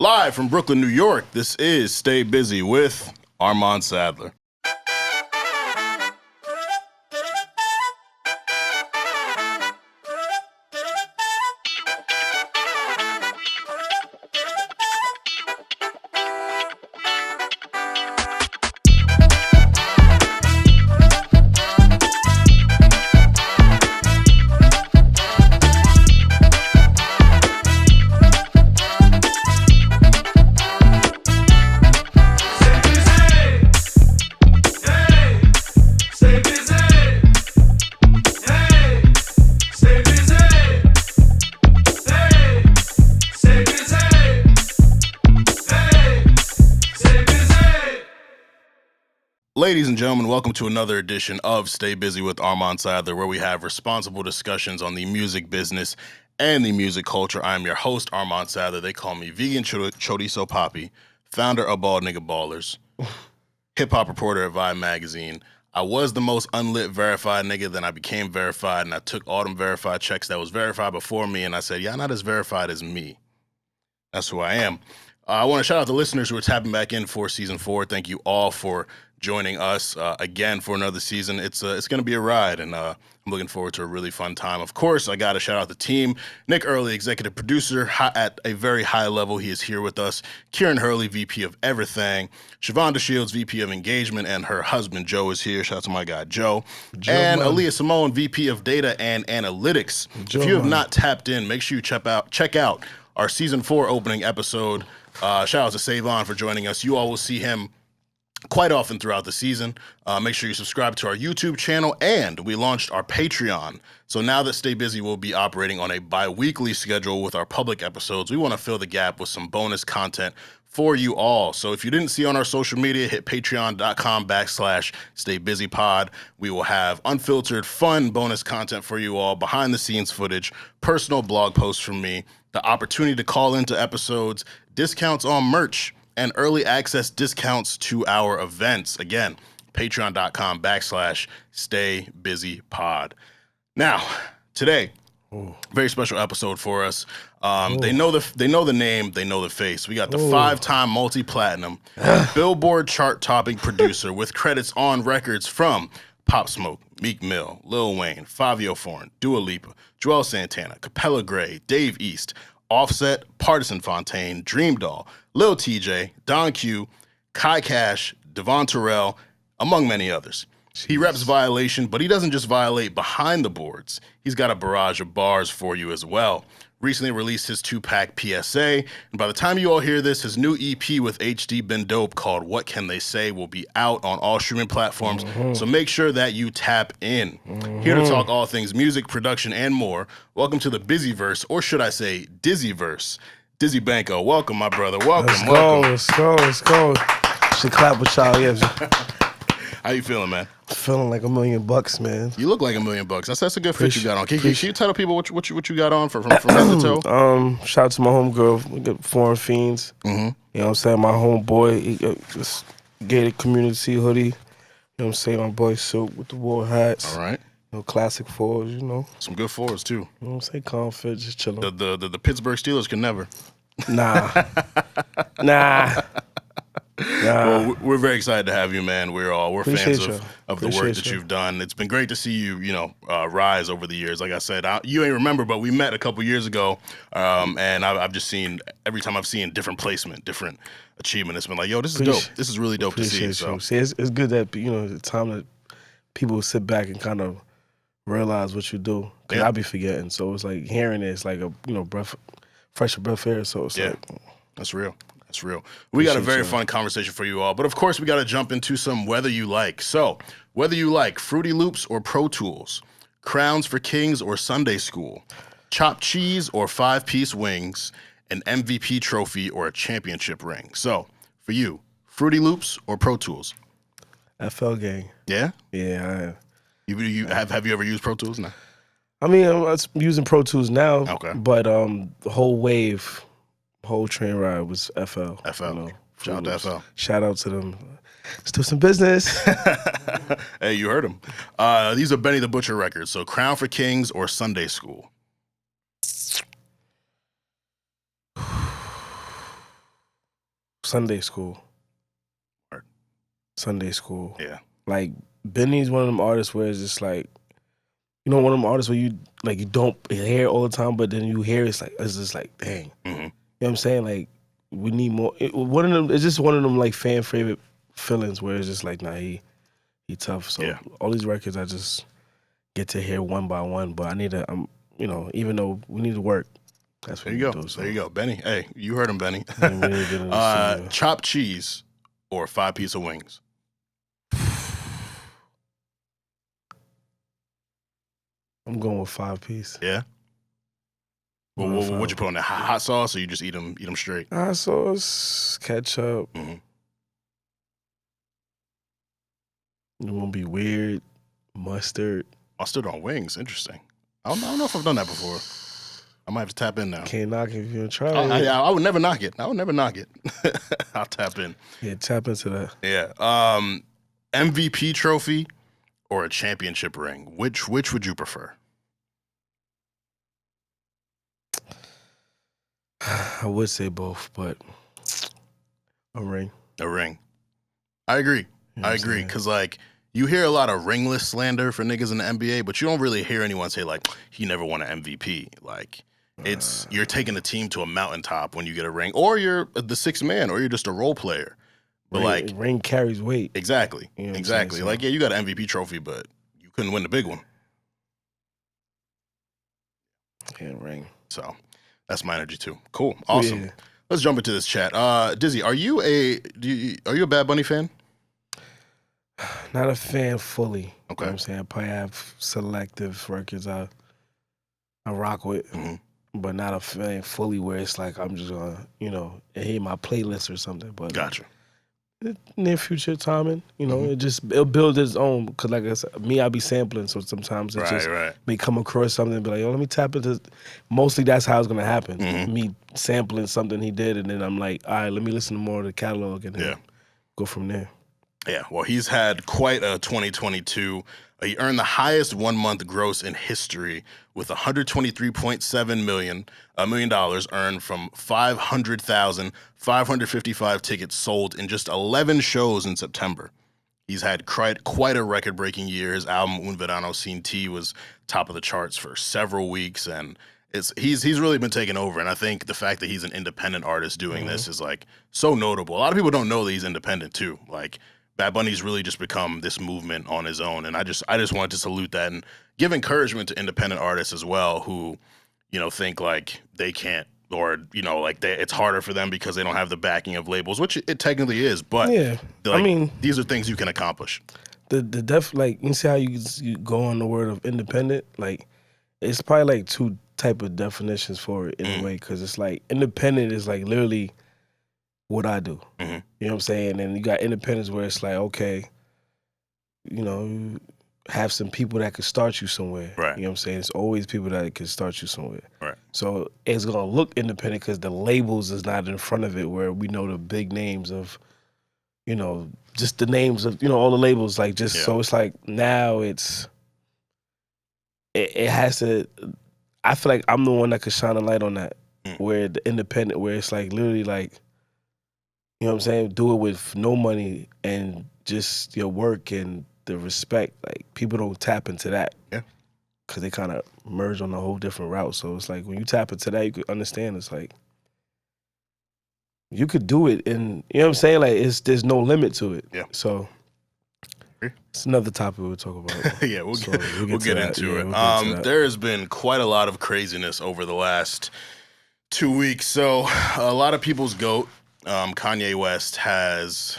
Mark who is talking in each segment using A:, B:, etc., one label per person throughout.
A: Live from Brooklyn, New York, this is Stay Busy with Armon Sadler. Ladies and gentlemen, welcome to another edition of Stay Busy with Armon Sadler, where we have responsible discussions on the music business and the music culture. I am your host, Armon Sadler. They call me Vegan Chorizo Poppy, founder of Bald Nigga Ballers, hip-hop reporter at Vibe Magazine. I was the most unlit verified nigga, then I became verified, and I took all them verified checks that was verified before me, and I said, yeah, not as verified as me. That's who I am. I want to shout out the listeners who are tapping back in for Season 4. Thank you all for joining us again for another season. It's going to be a ride, and I'm looking forward to a really fun time. Of course, I got to shout out the team. Nick Early, executive producer, at a very high level. He is here with us. Kieran Hurley, VP of everything. Shavonda Shields, VP of engagement, and her husband, Joe, is here. Shout out to my guy, Joe. And man. Aaliyah Simone, VP of data and analytics. Joe, if you have not tapped in, make sure you check out our Season 4 opening episode. Shout out to Savon for joining us. You all will see him quite often throughout the season. Make sure you subscribe to our YouTube channel, and we launched our Patreon. So now that Stay Busy will be operating on a bi-weekly schedule with our public episodes, we want to fill the gap with some bonus content for you all. So if you didn't see on our social media, hit patreon.com/StayBusyPod. We will have unfiltered, fun bonus content for you all, behind the scenes footage, personal blog posts from me, the opportunity to call into episodes, discounts on merch, and early access discounts to our events. Again, patreon.com/StayBusyPod. Now, today, very special episode for us. They know the name, they know the face. We got the 5-time multi-platinum Billboard chart-topping producer with credits on records from Pop Smoke, Meek Mill, Lil Wayne, Fivio Foreign, Dua Lipa, Joel Santana, Capella Gray, Dave East, Offset, Partisan Fontaine, Dream Doll, Lil TJ, Don Q, Kai Cash, Devon Terrell, among many others. Jeez. He reps Violation, but he doesn't just violate behind the boards. He's got a barrage of bars for you as well. Recently released his 2-pack PSA, and by the time you all hear this, his new EP with HDBeenDope called What Can They Say will be out on all streaming platforms, so make sure that you tap in. Here to talk all things music, production, and more, welcome to the Busyverse, or should I say Dizzyverse. Dizzy Banko, welcome, my brother. Welcome.
B: Let's go. Should clap with y'all, yeah.
A: How you feeling, man?
B: Feeling like $1 million, man.
A: You look like $1 million. That's a good fit you got on. Can you tell the people what you got on from head to toe?
B: Shout out to my homegirl. We got Foreign Fiends. You know what I'm saying? My homeboy, he got this gated community hoodie. You know what I'm saying? My boy Silk with the war hats.
A: All right.
B: You know, classic fours, you know.
A: Some good fours too.
B: You know what I'm saying? Confident, just chilling.
A: The Pittsburgh Steelers can never.
B: Nah.
A: Well, we're very excited to have you, man. We're fans of the work that you've done. It's been great to see you, rise over the years. Like I said, you ain't remember, but we met a couple years ago, and I've just seen, every time I've seen different placement, different achievement, it's been like, yo, this is dope. This is really dope to see. So.
B: See, it's good that, the time that people sit back and kind of realize what you do. Because I be forgetting. So it's like hearing it, it's like a, fresh breath air. So it's like.
A: That's real. That's real. We got a very fun conversation for you all. But of course, we got to jump into some whether you like. So, whether you like Fruity Loops or Pro Tools, Crowns for Kings or Sunday School, chopped cheese or 5-piece wings, an MVP trophy or a championship ring. So, for you, Fruity Loops or Pro Tools?
B: FL gang.
A: Yeah?
B: Yeah, I am.
A: Have you ever used Pro Tools? No.
B: I mean, I'm using Pro Tools now.
A: Okay.
B: But the whole train ride was FL.
A: FL. Shout out to FL.
B: Shout out to them. Let's do some business.
A: Hey, you heard him. These are Benny the Butcher records. So Crown for Kings or Sunday School?
B: Sunday school.
A: Word.
B: Sunday school.
A: Yeah.
B: Like Benny's one of them artists where it's just like, you know, one of them artists where you don't hear it all the time, but then you hear it's just like, dang.
A: Mm-hmm.
B: You know what I'm saying? Like, we need more. One of them, it's just one of them like fan favorite feelings where it's just like, nah, he tough. So all these records I just get to hear one by one, but I need to, you know, even though we need to work. That's what
A: there you go. Do, so. There you go, Benny. Hey, you heard him, Benny. Chopped cheese or 5-piece of wings.
B: I'm going with 5-piece.
A: Yeah. Well, what you put on that? Hot sauce, or you just eat them straight?
B: Hot sauce, ketchup.
A: Mm-hmm.
B: It won't be weird. Mustard.
A: Mustard on wings. Interesting. I don't know if I've done that before. I might have to tap in now.
B: Can't knock it if you don't try it.
A: I would never knock it. I'll tap in.
B: Yeah, tap into that.
A: Yeah. MVP trophy or a championship ring? Which would you prefer?
B: I would say both, but a ring.
A: A ring. I agree. You know I agree, because like you hear a lot of ringless slander for niggas in the NBA, but you don't really hear anyone say like he never won an MVP. Like you're taking a team to a mountaintop when you get a ring, or you're the sixth man, or you're just a role player. But
B: ring carries weight.
A: Exactly. You know exactly. Like you got an MVP trophy, but you couldn't win the big one.
B: Yeah, ring.
A: So that's my energy too. Cool. Awesome. Yeah. Let's jump into this chat. Dizzy, are you a Bad Bunny fan?
B: Not a fan fully.
A: Okay.
B: You know what I'm saying? I probably have selective records I rock with, but not a fan fully where it's like I'm just gonna, you know, hit my playlist or something. But
A: gotcha.
B: Near future timing, you know, it'll build its own. Cause like I said, I be sampling, so sometimes it just may come across something and be like, oh, let me tap into. Mostly that's how it's gonna happen. Me sampling something he did, and then I'm like, all right, let me listen to more of the catalog and then go from there.
A: Yeah, well, he's had quite a 2022. He earned the highest one-month gross in history with $123.7 million earned from 500,555 tickets sold in just 11 shows in September. He's had quite a record-breaking year. His album Un Verano Sin Ti was top of the charts for several weeks, and he's really been taking over. And I think the fact that he's an independent artist doing this is like so notable. A lot of people don't know that he's independent too. Like Bad Bunny's really just become this movement on his own, and I just wanted to salute that and give encouragement to independent artists as well who, you know, think like they can't, or you know, like it's harder for them because they don't have the backing of labels, which it technically is. But I mean, these are things you can accomplish.
B: Like you see how you go on the word of independent, like it's probably like two type of definitions for it in a way, because it's like independent is like literally what I do. You know what I'm saying? And you got independence where it's like, okay, you know, you have some people that could start you somewhere.
A: Right.
B: You know what I'm saying? It's always people that could start you somewhere.
A: Right.
B: So it's going to look independent because the labels is not in front of it where we know the big names of, you know, just the names of, you know, all the labels. Like just, so it's like now it has to, I feel like I'm the one that could shine a light on that. Where the independent, where it's like literally like, you know what I'm saying? Do it with no money and just your work and the respect. Like people don't tap into that.
A: Yeah.
B: Because they kind of merge on a whole different route. So it's like when you tap into that, you could understand it's like you could do it, and you know what I'm saying? Like there's no limit to it.
A: Yeah.
B: So it's another topic we'll talk about.
A: Yeah, we'll get into it. There has been quite a lot of craziness over the last 2 weeks. So a lot of people's GOAT, Kanye West, has,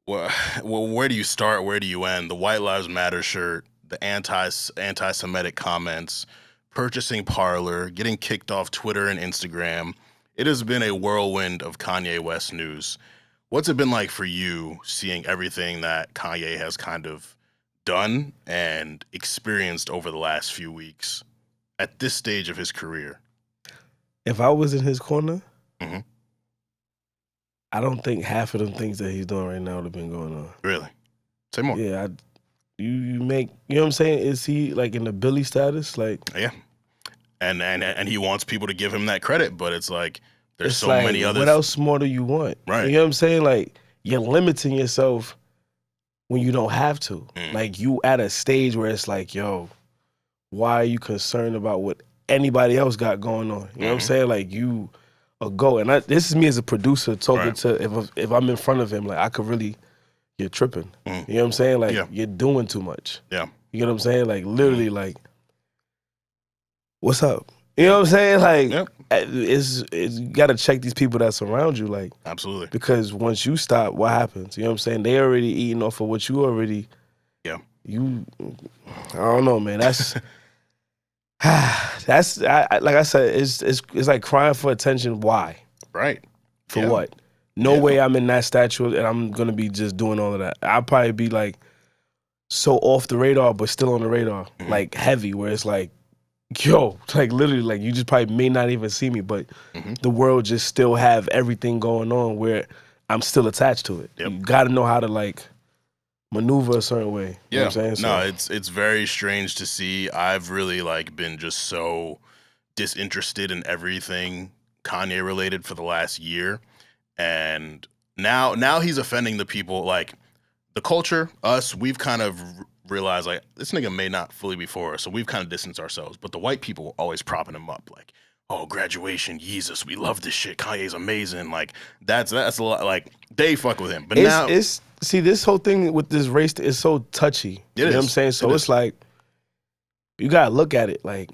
A: well, where do you start? Where do you end? The White Lives Matter shirt, the anti-Semitic comments, purchasing Parler, getting kicked off Twitter and Instagram. It has been a whirlwind of Kanye West news. What's it been like for you seeing everything that Kanye has kind of done and experienced over the last few weeks at this stage of his career?
B: If I was in his corner, I don't think half of them things that he's doing right now would have been going on.
A: Really? Say more.
B: Yeah, you make, you know what I'm saying? Is he like in the Billy status? Like,
A: yeah. And he wants people to give him that credit, but it's like There's
B: it's
A: so
B: like,
A: many other.
B: what else more do you want?
A: Right.
B: You know what I'm saying? Like, you're limiting yourself when you don't have to. Like, you at a stage where it's like, yo, why are you concerned about what anybody else got going on? You know what I'm saying? Like, you a go. And this is me as a producer talking to, if I'm in front of him, like, I could really, you're tripping. You know what I'm saying? Like, you're doing too much.
A: Yeah.
B: You know what I'm saying? Like, literally, like, what's up? You know what I'm saying? Like, it's you got to check these people that surround you, like,
A: absolutely.
B: Because once you stop, what happens? You know what I'm saying? They already eating off of what you already.
A: Yeah.
B: I don't know, man. That's like I said, it's like crying for attention. Why?
A: Right.
B: For what? No way I'm in that stature and I'm gonna be just doing all of that. I'll probably be like so off the radar, but still on the radar, like heavy, where it's like, yo, like literally, like you just probably may not even see me, but the world just still have everything going on where I'm still attached to it. You got to know how to like maneuver a certain way. You know what I'm saying?
A: No, it's very strange to see. I've really like been just so disinterested in everything Kanye related for the last year, and now he's offending the people, like the culture, us. We've kind of realize like this nigga may not fully be for us, so we've kind of distanced ourselves. But the white people always propping him up, like, oh, graduation, Jesus, we love this shit. Kanye's amazing. Like that's a lot. Like they fuck with him. But now
B: see this whole thing with this race is so touchy. You know what I'm saying? So it's like you gotta look at it like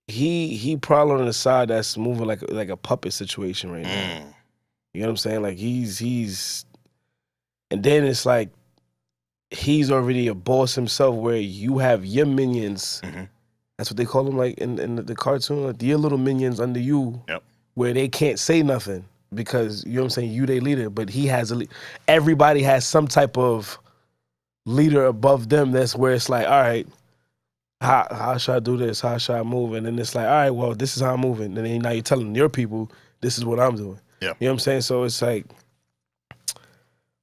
B: he probably on the side that's moving like a puppet situation right now. You know what I'm saying? Like he's and then it's like he's already a boss himself where you have your minions. That's what they call them, like in the cartoon, like your little minions under you, where they can't say nothing because, you know what I'm saying, you they leader, but he has everybody has some type of leader above them. That's where it's like, all right, how should I do this? How should I move? And then it's like, all right, well, this is how I'm moving. And then now you're telling your people, this is what I'm doing. You know what I'm saying? So it's like,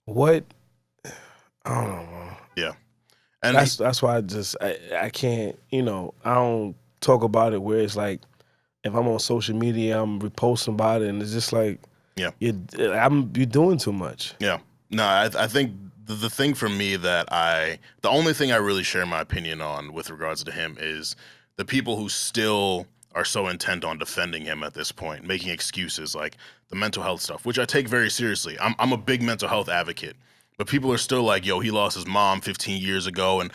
B: what? I don't know, man.
A: Yeah. And
B: that's why I can't, you know, I don't talk about it where it's like, if I'm on social media, I'm reposting about it, and it's just like, you're doing too much. Yeah.
A: No, I think the thing for me that the only thing I really share my opinion on with regards to him is the people who still are so intent on defending him at this point, making excuses like the mental health stuff, which I take very seriously. I'm a big mental health advocate. But people are still like, yo, he lost his mom 15 years ago, and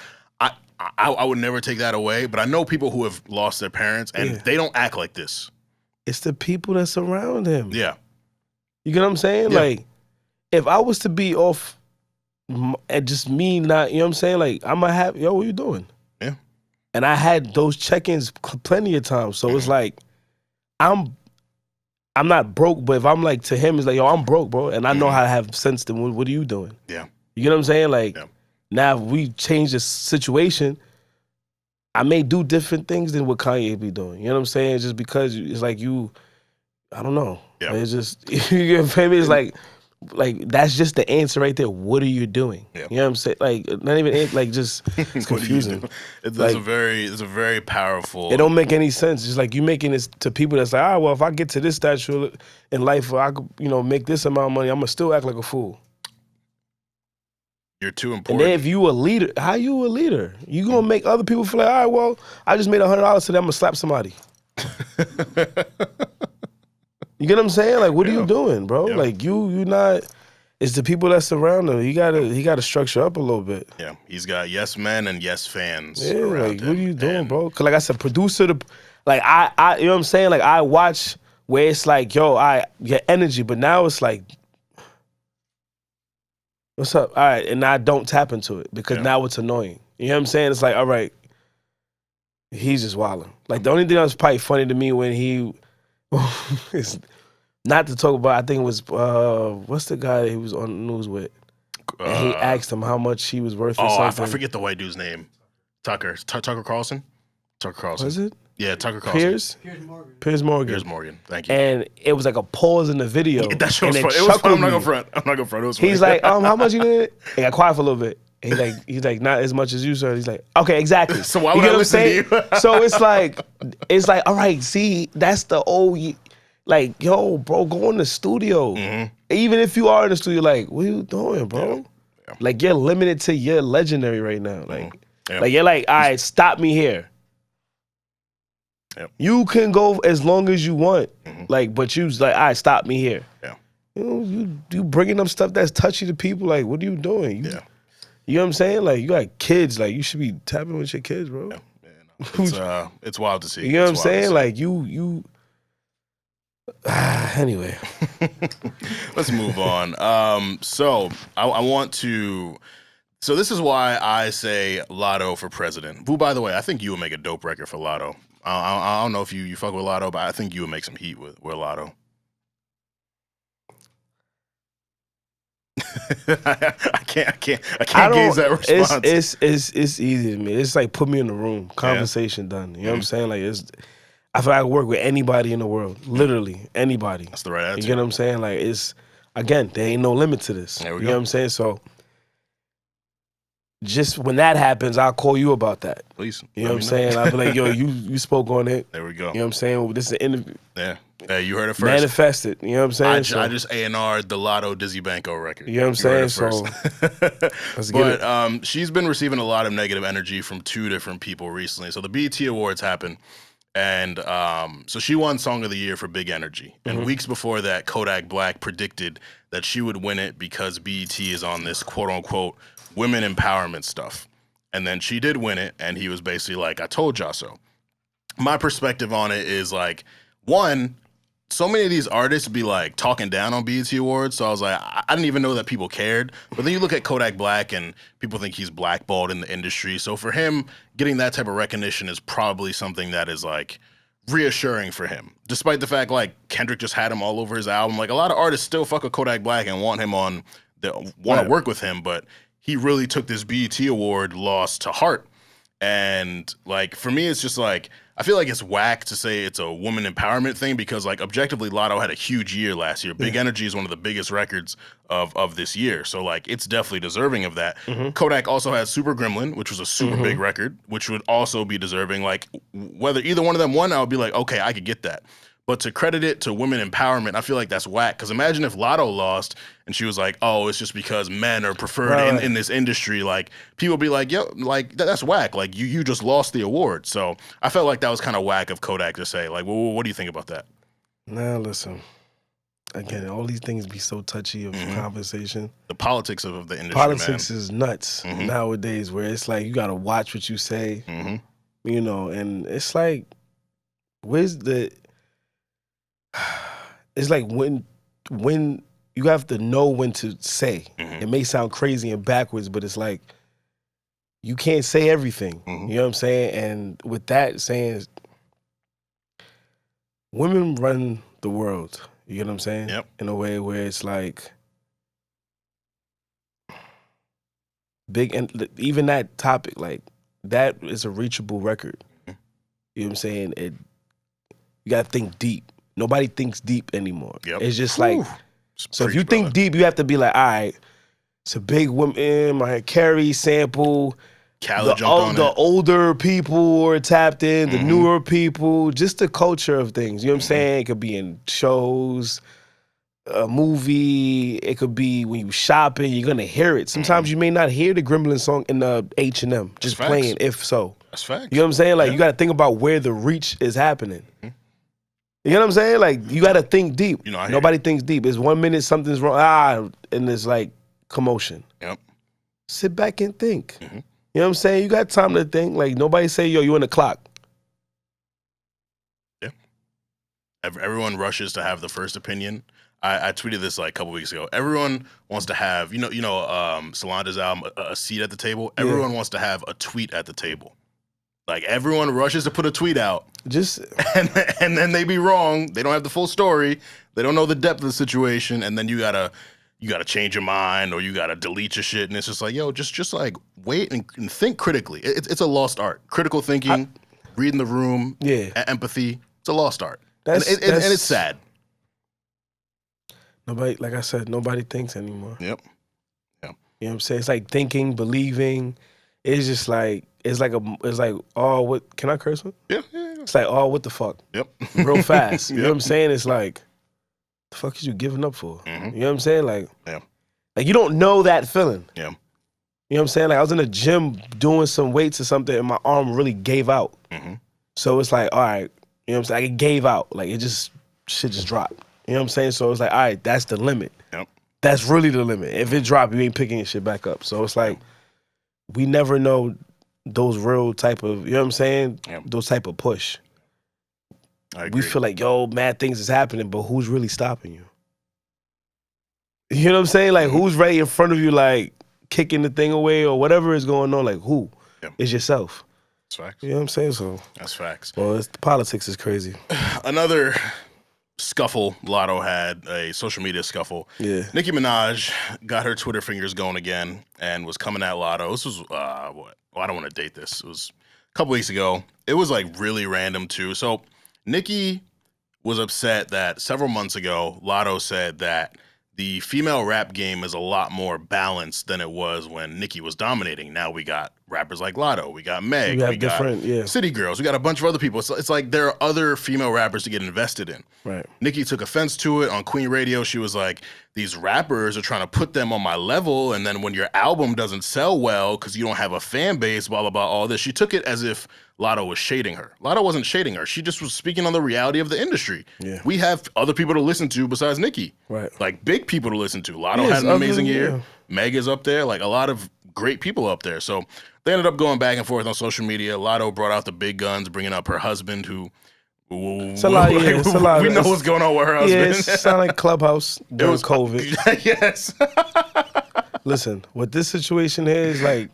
A: I would never take that away. But I know people who have lost their parents, and they don't act like this.
B: It's the people that surround him.
A: Yeah.
B: You get what I'm saying?
A: Yeah.
B: Like, if I was to be off and just me not, you know what I'm saying? Like, I might have, yo, what you doing?
A: Yeah.
B: And I had those check-ins plenty of times. So it's like, I'm not broke, but if I'm like to him, it's like, yo, I'm broke, bro. And I know how to have sense to what are you doing?
A: Yeah.
B: You get what I'm saying? Like, now if we change the situation, I may do different things than what Kanye be doing. You know what I'm saying? Just because it's like I don't know.
A: Yeah.
B: It's just, you feel me? It's like that's just the answer right there. What are you doing?
A: Yeah.
B: You know what I'm saying? Like, not even, like, just, it's confusing.
A: It's a very powerful.
B: It don't make any sense. Just like you making this to people that's like, all right, well, if I get to this stature in life, I could, you know, make this amount of money, I'm gonna still act like a fool.
A: You're too important.
B: And then if you a leader, how you a leader? You gonna make other people feel like, all right, well, I just made $100 today, I'm gonna slap somebody. You get what I'm saying? Like, what are you doing, bro? Like, you not. It's the people that surround him. He gotta structure up a little bit.
A: Yeah, he's got yes men and yes fans.
B: Yeah, like,
A: him.
B: what are you doing, bro? Cause like I said, producer, like I, you know what I'm saying? Like I watch where it's like, yo, your energy, but now it's like, what's up? All right, and I don't tap into it because now it's annoying. You know what I'm saying? It's like, all right, he's just wilding. Like the only thing that was probably funny to me when he. It's not to talk about. I think it was what's the guy he was on the news with? And he asked him how much he was worth. Or something.
A: I forget the white dude's name. Tucker Carlson. Tucker Carlson.
B: Was it?
A: Yeah, Tucker Carlson.
B: Piers Morgan.
A: Thank you.
B: And it was like a pause in the video.
A: That shit was fun. It was fun. I'm not gonna front. It was funny.
B: He's like, how much you need? He got quiet for a little bit. He's like, not as much as you, sir. He's like, okay, exactly.
A: So why would I listen to you?
B: So it's like, all right, see, that's the old. Like, yo, bro, go in the studio. Even if you are in the studio, like, what are you doing, bro?
A: Yeah.
B: Like, you're limited to you're legendary right now. Like, like you're like, all right, stop me here.
A: Yep.
B: You can go as long as you want. Like, but you like, all right, stop me here.
A: Yeah.
B: You know, you bringing up stuff that's touchy to people. Like, what are you doing? You know what I'm saying? Like, you got kids. Like, you should be tapping with your kids, bro.
A: No. It's wild to see.
B: You know what I'm saying? Like, you. Anyway,
A: let's move on. So I want to. So this is why I say Latto for president. Who, by the way, I think you would make a dope record for Latto. I don't know if you fuck with Latto, but I think you would make some heat with Latto. I can't gauge that response.
B: It's easy to me. It's like put me in the room, conversation done. You know what I'm saying? Like I feel like I can work with anybody in the world, literally anybody.
A: That's the right attitude.
B: You get what I'm saying? Like again, there ain't no limit to this.
A: There we
B: you
A: go.
B: know what I'm saying? So just when that happens, I'll call you about that.
A: Please.
B: You know what I'm saying? I'll be like, yo, you spoke on it.
A: There we go.
B: You know what I'm saying? Well, this is an interview.
A: Yeah. Hey, you heard it first.
B: Manifest it. You know what I'm saying?
A: I just A&R'd the Latto Dizzy Banko record.
B: You know what I'm saying? So let's get it.
A: But she's been receiving a lot of negative energy from two different people recently. So the BET Awards happened. And so she won Song of the Year for Big Energy. And weeks before that, Kodak Black predicted that she would win it because BET is on this quote-unquote women empowerment stuff. And then she did win it, and he was basically like, I told y'all so. My perspective on it is like, one, so many of these artists be like talking down on BET Awards. So I was like, I didn't even know that people cared. But then you look at Kodak Black and people think he's blackballed in the industry. So for him, getting that type of recognition is probably something that is like reassuring for him. Despite the fact like Kendrick just had him all over his album. Like a lot of artists still fuck with Kodak Black and want him on, want to work with him. But he really took this BET Award loss to heart. And like for me, it's just like, I feel like it's whack to say it's a woman empowerment thing because, like, objectively, Latto had a huge year last year. Big Energy is one of the biggest records of this year. So, like, it's definitely deserving of that. Kodak also has Super Gremlin, which was a super big record, which would also be deserving. Like, whether either one of them won, I would be like, okay, I could get that. But to credit it to women empowerment, I feel like that's whack. Because imagine if Latto lost and she was like, oh, it's just because men are preferred in this industry. Like, people be like, yo, like, that's whack. Like, you just lost the award. So I felt like that was kind of whack of Kodak to say. Like, well, what do you think about that?
B: Nah, listen. Again, all these things be so touchy of conversation.
A: The politics of the industry,
B: Politics is nuts nowadays where it's like you got to watch what you say, you know, and it's like, where's the... It's like when you have to know when to say. It may sound crazy and backwards, but it's like you can't say everything. You know what I'm saying? And with that saying, women run the world. You know what I'm saying?
A: Yep.
B: In a way where it's like big, and even that topic, like that is a reachable record. You know what I'm saying? You gotta think deep. Nobody thinks deep anymore. It's just like, so if you think deep, you have to be like, all right, it's a big woman, Mariah Carey sample, the older people were tapped in, the newer people, just the culture of things. You know what I'm saying? It could be in shows, a movie, it could be when you shopping, you're gonna hear it. Sometimes you may not hear the Gremlin song in the H&M, just playing, if so.
A: That's facts.
B: You know what I'm saying? Like, you gotta think about where the reach is happening. You know what I'm saying? Like, you got to think deep. You know, nobody thinks deep. It's 1 minute, something's wrong, and it's like commotion.
A: Yep.
B: Sit back and think. You know what I'm saying? You got time to think. Like, nobody say, yo, you on the clock.
A: Yeah. Everyone rushes to have the first opinion. I tweeted this like a couple weeks ago. Everyone wants to have, Solange's album, a seat at the table. Everyone wants to have a tweet at the table. Like, everyone rushes to put a tweet out. And then they be wrong. They don't have the full story. They don't know the depth of the situation. And then you gotta change your mind or you gotta delete your shit. And it's just like, yo, just like wait and think critically. It's a lost art. Critical thinking, reading the room, empathy. It's a lost art. And it's sad.
B: Nobody, like I said, nobody thinks anymore.
A: Yep.
B: You know what I'm saying? It's like thinking, believing. It's just like, it's like, oh, what, can I curse one?
A: Yeah.
B: It's like, oh, what the fuck?
A: Yep.
B: Real fast. You
A: Yep.
B: know what I'm saying? It's like, the fuck is you giving up for? You know what I'm saying? Like,
A: Yeah.
B: like you don't know that feeling.
A: Yeah.
B: You know what I'm saying? Like I was in the gym doing some weights or something and my arm really gave out. So it's like, all right, you know what I'm saying? Like it gave out. Like it just, shit just dropped. You know what I'm saying? So it's like, all right, that's the limit.
A: Yep.
B: That's really the limit. If it drop, you ain't picking your shit back up. So it's like, we never know those real type of, you know what I'm saying?
A: Yep.
B: Those type of push.
A: I agree.
B: We feel like, yo, mad things is happening, but who's really stopping you? You know what I'm saying? Like, who's right in front of you, like, kicking the thing away or whatever is going on? Like, who?
A: Yep.
B: It's yourself.
A: That's facts.
B: You know what I'm saying? So
A: that's facts.
B: Well, the politics is crazy.
A: Another scuffle Latto had, a social media scuffle.
B: Yeah.
A: Nicki Minaj got her Twitter fingers going again and was coming at Latto. This was, what? Well, I don't want to date this. It was a couple weeks ago. It was like really random too. So Nicki was upset that several months ago, Latto said that the female rap game is a lot more balanced than it was when Nicki was dominating. Now we got rappers like Latto, we got Meg, we got City Girls, we got a bunch of other people. It's like there are other female rappers to get invested in.
B: Right.
A: Nicki took offense to it on Queen Radio. She was like, these rappers are trying to put them on my level, and then when your album doesn't sell well because you don't have a fan base, blah, blah, blah, all this. She took it as if Latto was shading her. Latto wasn't shading her. She just was speaking on the reality of the industry.
B: Yeah.
A: We have other people to listen to besides Nicki.
B: Right.
A: Like big people to listen to. Latto had an amazing year. Meg is up there. Like a lot of great people up there. So they ended up going back and forth on social media. Latto brought out the big guns, bringing up her husband who...
B: It's a lot, yeah, it's a lot.
A: We know what's going on with her husband.
B: Yeah, it sounded like Clubhouse during COVID.
A: Yes.
B: Listen, what this situation is, like,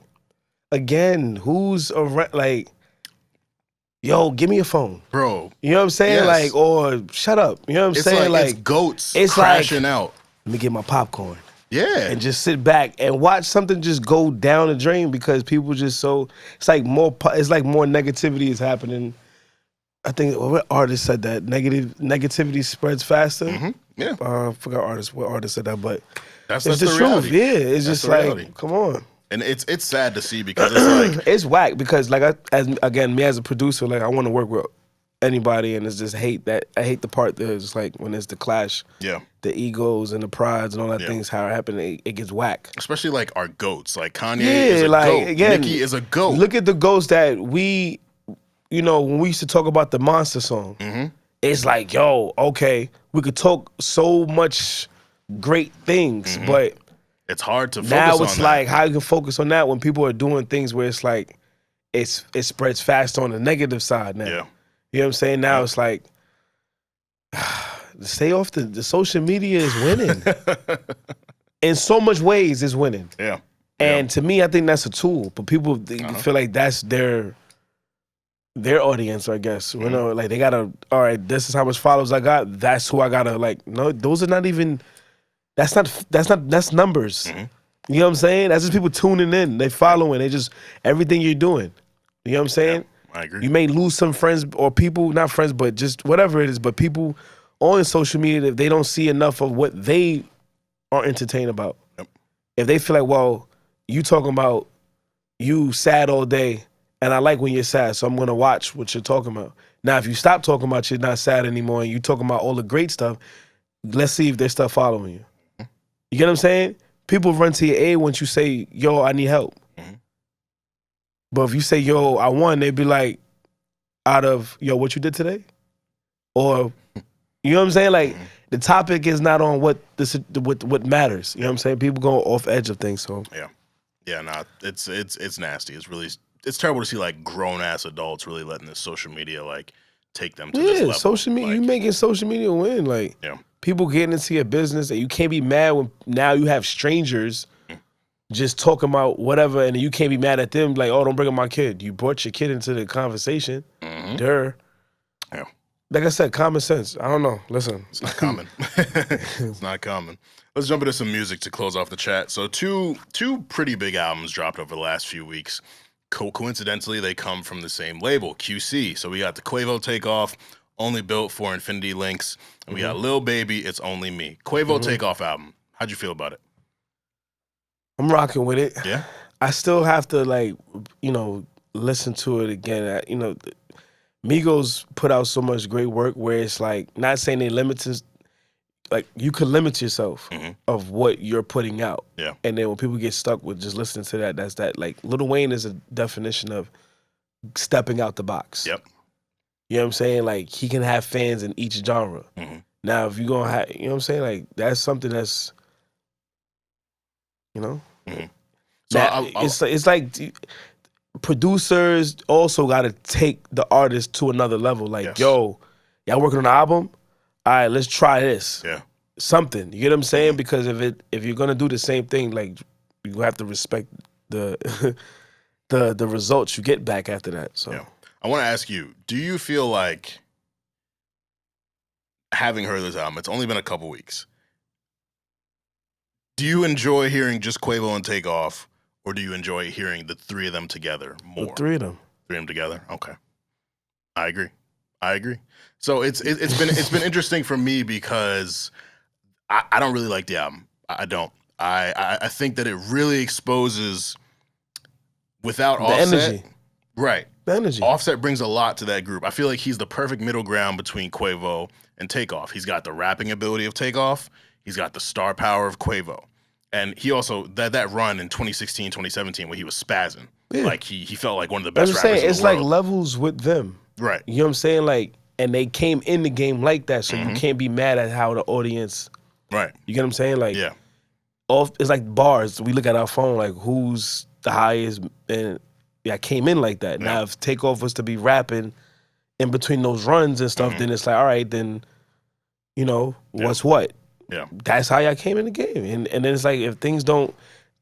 B: again, who's around, like, yo, give me a phone.
A: Bro.
B: You know what I'm saying?
A: Yes.
B: Like, or shut up. You know what I'm saying?
A: Like, it's goats
B: it's
A: crashing
B: like,
A: out.
B: Let me get my popcorn.
A: Yeah.
B: And just sit back and watch something just go down the drain because people just so, it's like more negativity is happening. I think what artist said that negativity spreads faster.
A: Yeah,
B: I forgot what artist said that, but
A: that's
B: the truth.
A: reality.
B: Yeah, it's
A: that's
B: just like, reality. Come on.
A: And it's sad to see because it's like
B: it's whack because like me as a producer, like I want to work with anybody, and it's just I hate the part that it's like when it's the clash.
A: Yeah.
B: The egos and the prides and all that things how it happen, it gets whack.
A: Especially like our goats, like Kanye is a goat. Again, Nicki is a goat.
B: Look at the goats that we. You know, when we used to talk about the Monster song, it's like, yo, okay, we could talk so much great things, but
A: it's hard to focus
B: now
A: on
B: it's
A: that.
B: like how you can focus on that when people are doing things where it's like it spreads fast on the negative side now.
A: Yeah.
B: You know what I'm saying? Now it's like stay off the social media is winning. In so much ways it's winning.
A: Yeah.
B: And to me, I think that's a tool, but people feel like that's their audience, I guess. You know, like they gotta, all right, this is how much followers I got, that's who I gotta, like, no, those are not even, that's numbers. You know what I'm saying? That's just people tuning in, they following, they just, everything you're doing. You know what I'm saying?
A: Yeah, I agree.
B: You may lose some friends or people, not friends, but just whatever it is, but people on social media, if they don't see enough of what they are entertained about. If they feel like, well, you talking about you sad all day, and I like when you're sad, so I'm gonna watch what you're talking about. Now, if you stop talking about you're not sad anymore and you talking about all the great stuff, let's see if there's stuff following you. You get what I'm saying? People run to your aid once you say, yo, I need help. But if you say, yo, I won, they'd be like, out of, yo, what you did today? Or, you know what I'm saying? Like, the topic is not on what matters. You know what I'm saying? People go off edge of things, so.
A: Yeah, nah, it's nasty. It's terrible to see like grown ass adults really letting this social media like take them to this level.
B: Social media, you making social media win. Like people getting into your business, and you can't be mad when now you have strangers just talking about whatever, and you can't be mad at them like, oh, don't bring up my kid. You brought your kid into the conversation. Yeah. Like I said, common sense. I don't know. Listen.
A: It's not common. It's not common. Let's jump into some music to close off the chat. So two pretty big albums dropped over the last few weeks. Coincidentally, they come from the same label, QC. So we got the Quavo Takeoff, Only Built for Infinity Links, and we got Lil Baby, It's Only Me. Quavo Takeoff album. How'd you feel about it?
B: I'm rocking with it.
A: Yeah?
B: I still have to, like, listen to it again. Migos put out so much great work where it's like, not saying they limit, like you could limit yourself of what you're putting out.
A: Yeah.
B: And then when people get stuck with just listening to that, that's that. Like Lil Wayne is a definition of stepping out the box.
A: Yep.
B: You know what I'm saying? Like he can have fans in each genre. Now, if you're gonna have, you know what I'm saying? Like that's something that's, you know,
A: so
B: it's like producers also got to take the artist to another level. Like, yo, y'all working on an album? All right, let's try this.
A: Yeah.
B: Something. You get what I'm saying? Because if you're gonna do the same thing, like you have to respect the the results you get back after that. So
A: I want to ask you, do you feel like, having heard this album, it's only been a couple weeks, do you enjoy hearing just Quavo and Takeoff, or do you enjoy hearing the three of them together more?
B: The three of them.
A: Three of them together? Okay. I agree. So it's been interesting for me because I don't really like the album. I don't. I think that it really exposes, without
B: the
A: Offset,
B: energy.
A: Right.
B: The energy.
A: Offset brings a lot to that group. I feel like he's the perfect middle ground between Quavo and Takeoff. He's got the rapping ability of Takeoff. He's got the star power of Quavo. And he also, that run in 2016, 2017 where he was spazzing. Yeah. Like he felt like one of the best rappers in the world.
B: It's like levels with them.
A: Right.
B: You know what I'm saying? Like, and they came in the game like that, so you can't be mad at how the audience.
A: Right.
B: You get what I'm saying? Like,
A: yeah.
B: It's like bars. We look at our phone, like who's the highest, and I came in like that. Yeah. Now, if Takeoff was to be rapping in between those runs and stuff, then it's like, all right, then, you know, what's what?
A: Yeah.
B: That's how y'all came in the game. And then it's like, if things don't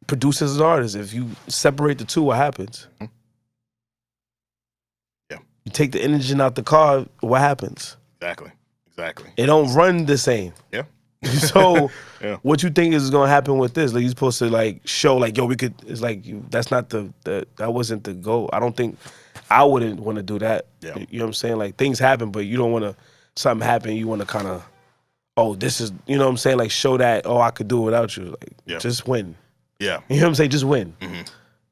B: produce as an artist, if you separate the two, what happens?
A: Yeah.
B: You take the engine out the car, what happens?
A: Exactly.
B: It don't run the same.
A: Yeah.
B: So what you think is gonna happen with this? Like, you're supposed to like show like, yo, we could. It's like that's not that wasn't the goal. I don't think I wouldn't want to do that.
A: Yeah.
B: You know what I'm saying? Like things happen, but you don't want to. Something happen, you want to kind of, oh, this is, you know what I'm saying? Like show that, oh, I could do it without you. Like just win.
A: Yeah.
B: You know what I'm saying? Just win.
A: Yeah.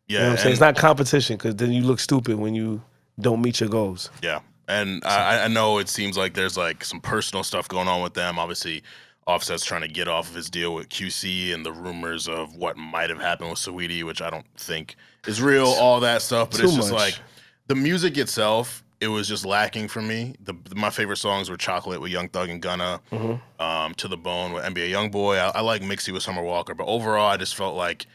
B: You know what I'm saying? It's not competition, because then you look stupid when you don't meet your goals.
A: Yeah. And I know it seems like there's like some personal stuff going on with them. Obviously, Offset's trying to get off of his deal with QC and the rumors of what might have happened with Saweetie, which I don't think is real, all that stuff. But it's just like the music itself, it was just lacking for me. My favorite songs were Chocolate with Young Thug and Gunna, To the Bone with NBA Youngboy. I like Mixie with Summer Walker. But overall, I just felt like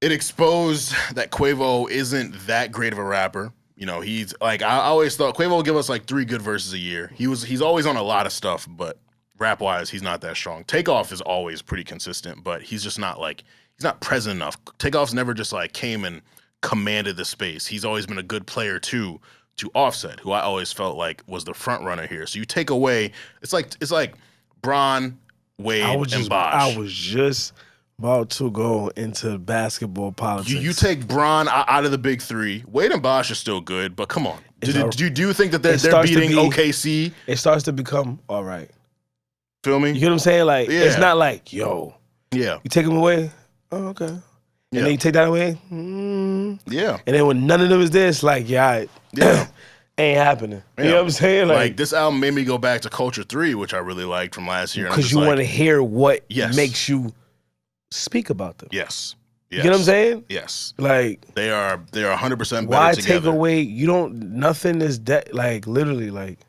A: it exposed that Quavo isn't that great of a rapper. You know, he's like, I always thought Quavo would give us like 3 good verses a year. He's always on a lot of stuff, but rap-wise, he's not that strong. Takeoff is always pretty consistent, but he's just not like, he's not present enough. Takeoff's never just like came and commanded the space. He's always been a good player too, to Offset, who I always felt like was the front runner here. So you take away, it's like Bron, Wade, and Bosh.
B: I was just about to go into basketball politics.
A: You take Bron out of the big 3. Wade and Bosh are still good, but come on. Do you think that they're beating OKC?
B: It starts to become all right.
A: Feel me?
B: You get what I'm saying? Like, it's not like, yo.
A: Yeah.
B: You take them away? Oh, okay. And then you take that away?
A: Yeah.
B: And then when none of them is there, it's like, ain't happening. You know what I'm saying?
A: Like this album made me go back to Culture 3, which I really liked from last year.
B: Because you want to hear what makes you speak about them.
A: Yes.
B: You get what I'm saying?
A: Yes.
B: Like
A: they are 100% better
B: why
A: together.
B: Take away? Nothing is like literally like.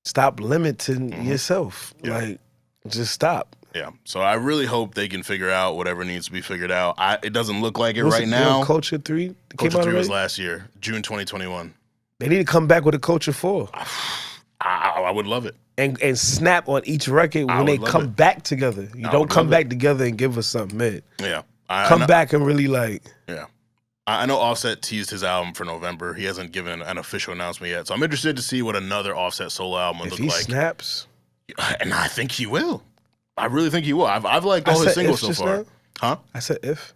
B: Stop limiting yourself. Yeah. Like, just stop.
A: Yeah. So I really hope they can figure out whatever needs to be figured out. It doesn't look like it right now.
B: Culture 3?
A: Culture 3 was last year, June 2021.
B: They need to come back with a Culture 4.
A: I would love it.
B: And snap on each record when they come back together. You don't come back together and give us something mid.
A: Yeah.
B: Come back and really like.
A: Yeah. I know Offset teased his album for November. He hasn't given an official announcement yet. So I'm interested to see what another Offset solo album would look like. If
B: he snaps.
A: And I think he will. I really think he will. I've liked all his singles so far. Huh?
B: I said if.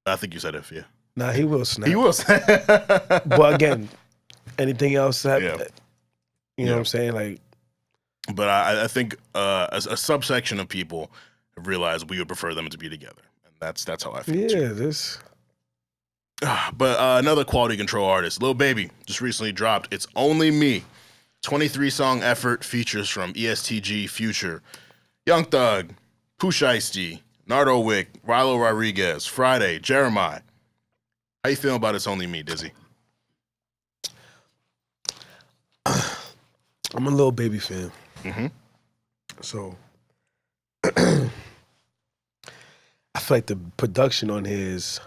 A: I think you said if, yeah.
B: Nah, he will snap.
A: He will snap.
B: But again, anything else that, you know what I'm saying? Like.
A: But I think a subsection of people have realized we would prefer them to be together. And that's how I feel.
B: Yeah, this.
A: But another quality control artist, Lil Baby, just recently dropped It's Only Me. 23-song effort features from ESTG, Future, Young Thug, Pooh Shiesty, Nardo Wick, Rilo Rodriguez, Friday, Jeremiah. How you feeling about It's Only Me, Dizzy?
B: I'm a Lil Baby fan.
A: Mm-hmm.
B: So I feel like the production on his,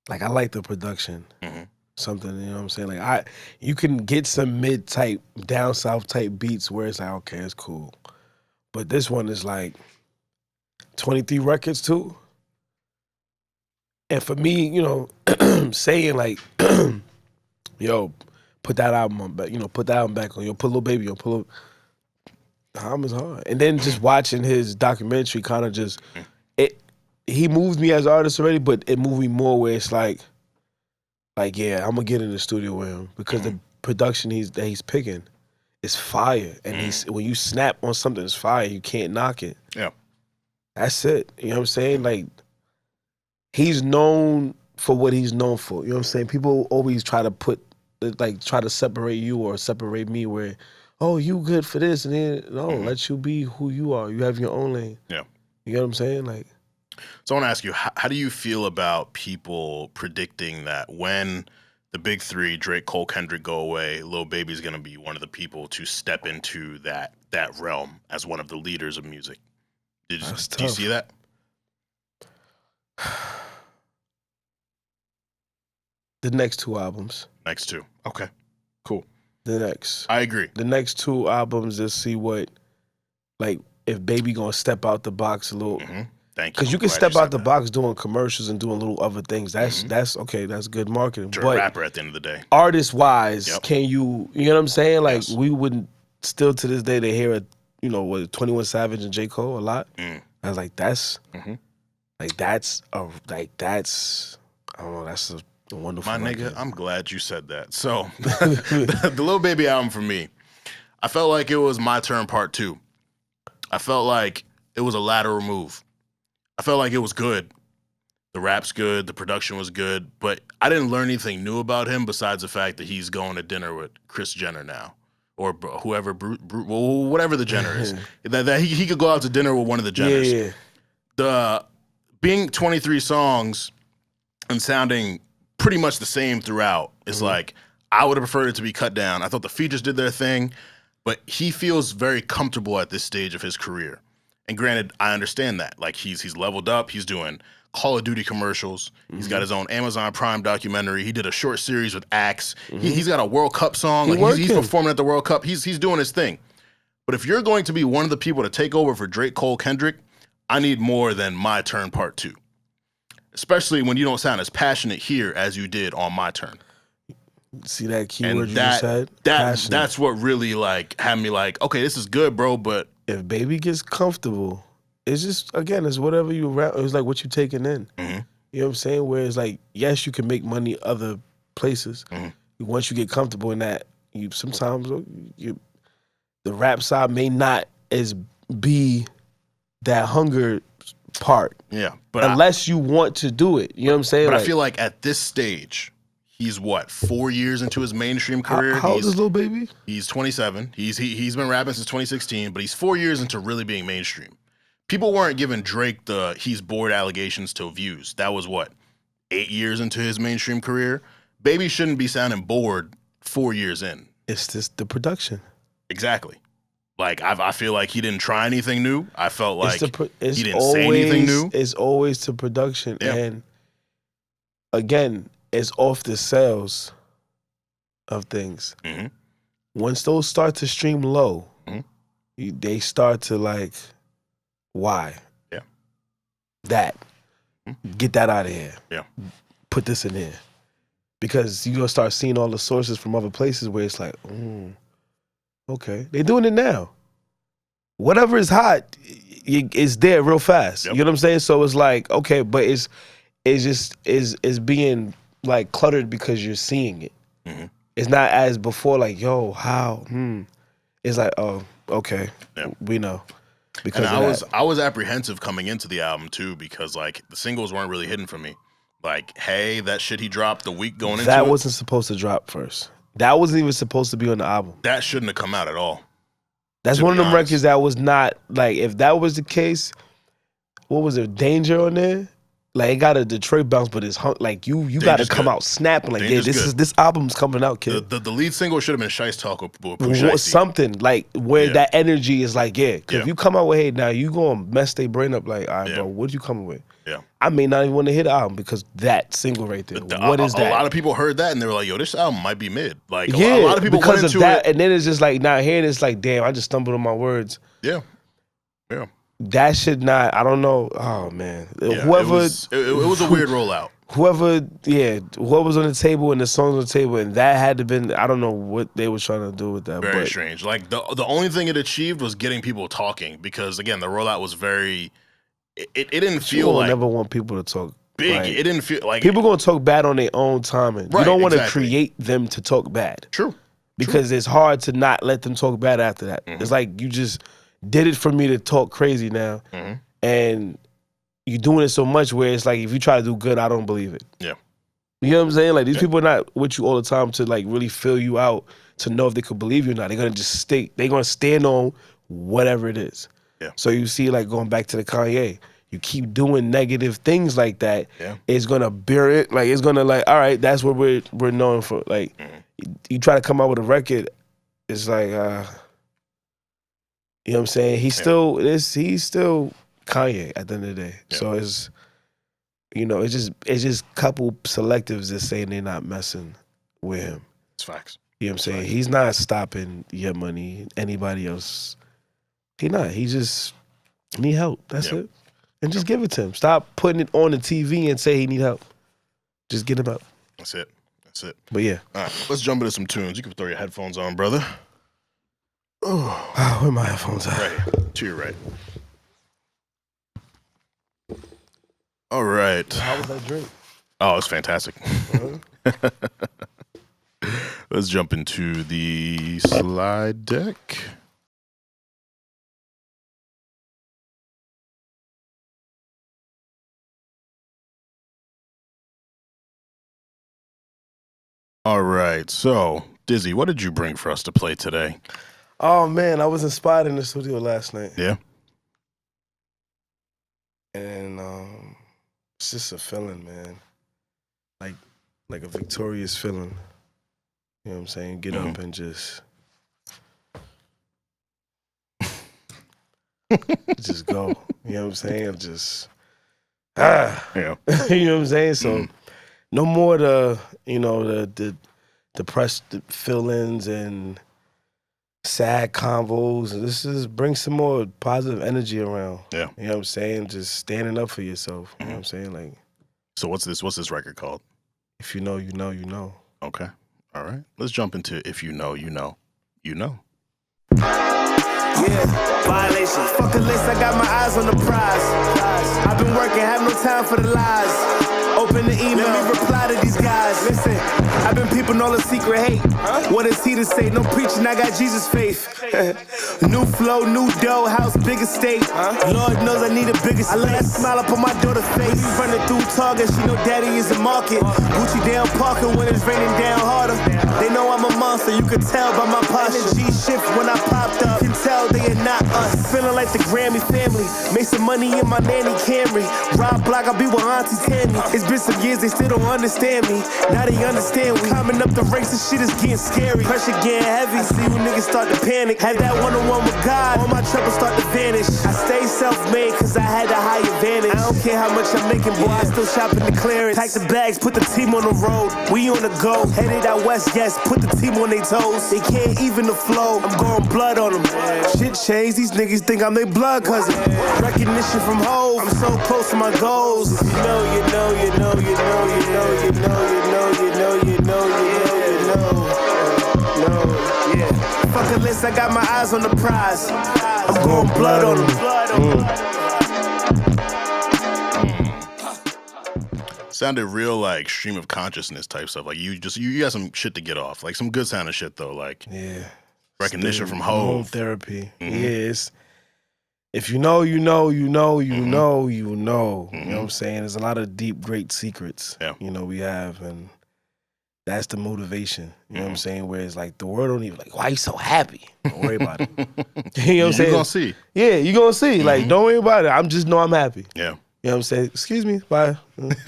B: like I like the production.
A: Mm-hmm.
B: Something, you know what I'm saying? Like you can get some mid type, down south type beats where it's like, okay, it's cool. But this one is like 23 records too. And for me, you know, saying like, yo, put that album on back, you know, put that album back on, yo, put Lil Baby on, the album is hard. And then just watching his documentary kind of just, he moved me as an artist already, but it moved me more where it's like, yeah, I'm gonna get in the studio with him because the production that he's picking is fire. And when you snap on something that's fire, you can't knock it.
A: Yeah.
B: That's it. You know what I'm saying? Like, he's known for what he's known for. You know what I'm saying? People always try to separate you or separate me where, oh, you good for this. And then, no, let you be who you are. You have your own lane.
A: Yeah.
B: You know what I'm saying? Like,
A: so I want to ask you, how do you feel about people predicting that when the big three, Drake, Cole, Kendrick, go away, Lil Baby's going to be one of the people to step into that realm as one of the leaders of music? Do you see that?
B: The next two albums.
A: Next two. Okay. Cool.
B: The next.
A: I agree.
B: The next two albums, just see what, like, if Baby gonna step out the box a little.
A: Mm-hmm. Thank you.
B: Because you can step out the box doing commercials and doing little other things. That's okay. That's good marketing.
A: You're a rapper at the end of the day.
B: Artist-wise, can you know what I'm saying? Like,
A: Yes.
B: we wouldn't, still to this day, they hear, you know, what, 21 Savage and J. Cole a lot. I was like, that's, I don't know, that's a wonderful
A: My
B: record.
A: nigga, I'm glad you said that. So, the Lil Baby album for me, I felt like it was My Turn Part 2. I felt like it was a lateral move. I felt like it was good. The rap's good, the production was good, but I didn't learn anything new about him besides the fact that he's going to dinner with Kris Jenner now, or whoever, whatever the Jenner is. that he could go out to dinner with one of the Jenners.
B: Yeah.
A: The being 23 songs and sounding pretty much the same throughout is like, I would have preferred it to be cut down. I thought the features did their thing, but he feels very comfortable at this stage of his career. And granted, I understand that. Like, he's leveled up. He's doing Call of Duty commercials. He's got his own Amazon Prime documentary. He did a short series with Axe. He's got a World Cup song. Like, he's performing at the World Cup. He's doing his thing. But if you're going to be one of the people to take over for Drake, Cole, Kendrick, I need more than My Turn Part 2. Especially when you don't sound as passionate here as you did on My Turn.
B: See that keyword you just said?
A: That's what really, like, had me like, okay, this is good, bro, but
B: if Baby gets comfortable, it's just, again, it's whatever you rap. It's like what you taking in. You know what I'm saying? Where it's like, yes, you can make money other places. Once you get comfortable in that, sometimes the rap side may not be that hunger part.
A: Yeah, but
B: unless you want to do it. You know what I'm saying?
A: But I feel like at this stage, he's what, 4 years into his mainstream career?
B: How old is Lil Baby?
A: He's 27. He's been rapping since 2016, but he's 4 years into really being mainstream. People weren't giving Drake the he's bored allegations to views. That was what, 8 years into his mainstream career? Baby shouldn't be sounding bored 4 years in.
B: It's just the production.
A: Exactly. Like, I feel like he didn't try anything new. I felt like he didn't
B: always
A: say anything new.
B: It's always the production. Yeah. And again, it's off the sales of things. Once those start to stream low, they start to like, why?
A: Yeah.
B: That. Get that out of here.
A: Yeah.
B: Put this in here. Because you're going to start seeing all the sources from other places where it's like, okay. They're doing it now. Whatever is hot, it's there real fast. You know what I'm saying? So it's like, okay, but it's being like cluttered because you're seeing it. It's not as before, like, yo, how? It's like, oh, okay, we know. Because
A: and I was apprehensive coming into the album too, because like the singles weren't really hitting for me. Like, hey, that shit he dropped the week going into
B: That
A: it,
B: wasn't supposed to drop first. That wasn't even supposed to be on the album.
A: that shouldn't have come out at all.
B: That's
A: to
B: one of
A: be
B: them
A: honest.
B: records that was not, like, if that was the case, what was it, Danger on there? Like, it got a Detroit bounce, but it's like you got to
A: Danger's
B: come
A: good.
B: out snapping. Like,
A: Danger's
B: yeah,
A: good.
B: this album's coming out, kid.
A: The lead single should have been Shice Talk with Pooh
B: Or
A: Shiesty.
B: something like where
A: Yeah.
B: that energy is like, yeah. Because
A: Yeah.
B: if you come out with, hey, now you gonna mess their brain up. Like, all right,
A: Yeah.
B: bro, what you coming with?
A: Yeah.
B: I may not even want to hit the album because that single right there. What is that?
A: A lot of people heard that and they were like, yo, this album might be mid. Like,
B: yeah,
A: a lot of people
B: because
A: went
B: of
A: into
B: that,
A: it.
B: and then it's just like now hearing it's like, damn, I just stumbled on my words.
A: Yeah. Yeah.
B: That should not. I don't know. Oh man,
A: Yeah,
B: whoever,
A: it was a weird rollout.
B: whoever's on the table and the songs on the table, and that had to been. I don't know what they were trying to do with that.
A: Very
B: but
A: strange. Like the only thing it achieved was getting people talking because again the rollout was very. It didn't
B: you
A: feel
B: don't
A: like
B: never want people to talk
A: big.
B: like-
A: It didn't feel like
B: people gonna talk bad on their own timing. You
A: Right,
B: don't want to
A: exactly.
B: create them to talk bad
A: True.
B: because it's hard to not let them talk bad after that.
A: Mm-hmm.
B: It's like you just did it for me to talk crazy now,
A: Mhm.
B: and you're doing it so much where it's like if you try to do good, I don't believe it.
A: Yeah.
B: You know what I'm saying? Like these people are not with you all the time to like really fill you out to know if they could believe you or not. They're gonna just stay. They're gonna stand on whatever it is.
A: Yeah.
B: So you see, like going back to the Kanye, you keep doing negative things like that.
A: Yeah.
B: It's gonna bear it. Like it's gonna like, all right, that's what we're known for. Like you try to come out with a record, it's like, you know what I'm saying? He's still Kanye at the end of the day.
A: Yeah.
B: So it's. You know, it's just couple selectives that saying they're not messing with him.
A: It's facts.
B: You know what I'm saying? He's not stopping Your Money, anybody else. He not. He just need help. That's it. And just give it to him. Stop putting it on the TV and say he need help. Just get him up.
A: That's it. That's it.
B: But yeah.
A: All right, let's jump into some tunes. You can throw your headphones on, brother.
B: Oh, where my headphones at?
A: Right here, to your right. All right.
B: How was that drink?
A: Oh, it's fantastic. Let's jump into the slide deck. All right. So, Dizzy, what did you bring for us to play today?
B: Oh man, I was inspired in the studio last night.
A: Yeah.
B: And it's just a feeling, man. Like a victorious feeling. You know what I'm saying? Get up and just go. You know what I'm saying? Just
A: Yeah.
B: you know what I'm saying? So no more the depressed feelings and sad convos. This is bring some more positive energy around.
A: Yeah.
B: You know what I'm saying? Just standing up for yourself. You know what I'm saying? Like,
A: So what's this record called?
B: if you know, you know, you know.
A: Okay. All right. Let's jump into If You Know, You Know, You Know.
C: Yeah, violation. Fuck a list, I got my eyes on the prize. I've been working, have no time for the lies. Open the email, let me reply to these guys. Listen, I've been peeping all the secret hate. What is he to say? No preaching, I got Jesus faith. New flow, new dough, house, big estate. Lord knows I need a bigger space. I let that smile up on my daughter's face. Running through Target, she know daddy is a market. Gucci down Parker when it's raining down harder. They know I'm a monster, you can tell by my posture. G shift when I popped up, can tell they are not us. Feeling like the Grammy family. Made some money in my nanny Camry. Rob Block, I'll be with Auntie Tammy. It's been some years, they still don't understand me. Now they understand we climbing up the ranks, this shit is getting scary. Pressure getting heavy, I see you niggas start to panic. Had that one-on-one with God, all my troubles start to vanish. I stay self-made cause I had a high advantage. I don't care how much I'm making, boy, I still shopping the clearance. Pack the bags, put the team on the road. We on the go, headed out west, yes, put the team on their toes. They can't even the flow, I'm going blood on them. Shit changed, these niggas think I'm their blood cousin. Recognition from Hov, I'm so close to my goals. If you know, you know, you know, you know, you know, you know, you know, you know, you know, you know, yeah. Fuck a list, I got my eyes on the prize. I'm going blood on them.
A: Sounded real like stream of consciousness type stuff. Like you got some shit to get off. Like some good sounding shit though. Like
B: Yeah.
A: recognition from
B: Home
A: Hov.
B: therapy. Yeah, if you know, you know, you know, you
A: Mhm.
B: know, you know. You
A: Mhm.
B: know what I'm saying? There's a lot of deep, great secrets,
A: Yeah.
B: you know, we have, and that's the motivation. You know what I'm
A: Mhm.
B: saying? Where it's like the world don't even like, why you so happy? Don't worry about it. You know what I'm
A: You're
B: saying?
A: gonna see.
B: Yeah, you gonna see. Like,
A: Mhm.
B: don't worry about it. I'm just know I'm happy.
A: Yeah.
B: You know what I'm saying? Excuse me, bye.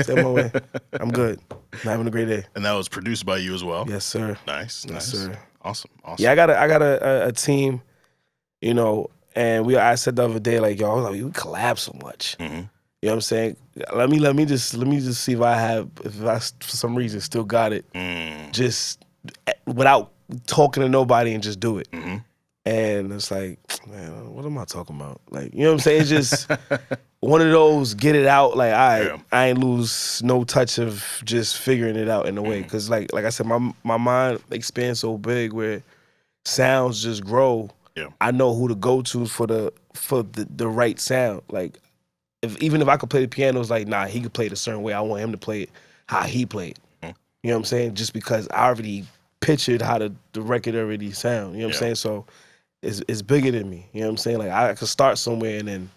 B: Stay on my way. I'm good. I'm having a great day.
A: And that was produced by you as well.
B: Yes, sir.
A: Nice.
B: Yes,
A: Nice.
B: sir.
A: Awesome. Awesome.
B: Yeah, I got a team, you know, and I said the other day, like, yo, I was like, we collab so much.
A: Mhm.
B: You know what I'm saying? Let me just see if I for some reason still got it, just without talking to nobody and just do it.
A: Mhm.
B: And it's like, man, what am I talking about? Like, you know what I'm saying? It's just one of those get it out. Like,
A: Yeah.
B: I ain't lose no touch of just figuring it out in a way. Cause like I said, my mind expands so big where sounds just grow.
A: Yeah.
B: I know who to go to for the right sound. Like, even if I could play the piano, it's like, nah, he could play it a certain way. I want him to play it how he played.
A: Mhm.
B: You know what I'm saying? Just because I already pictured how the record already sound. You know what I'm saying? So it's bigger than me. You know what I'm saying? Like, I could start somewhere and then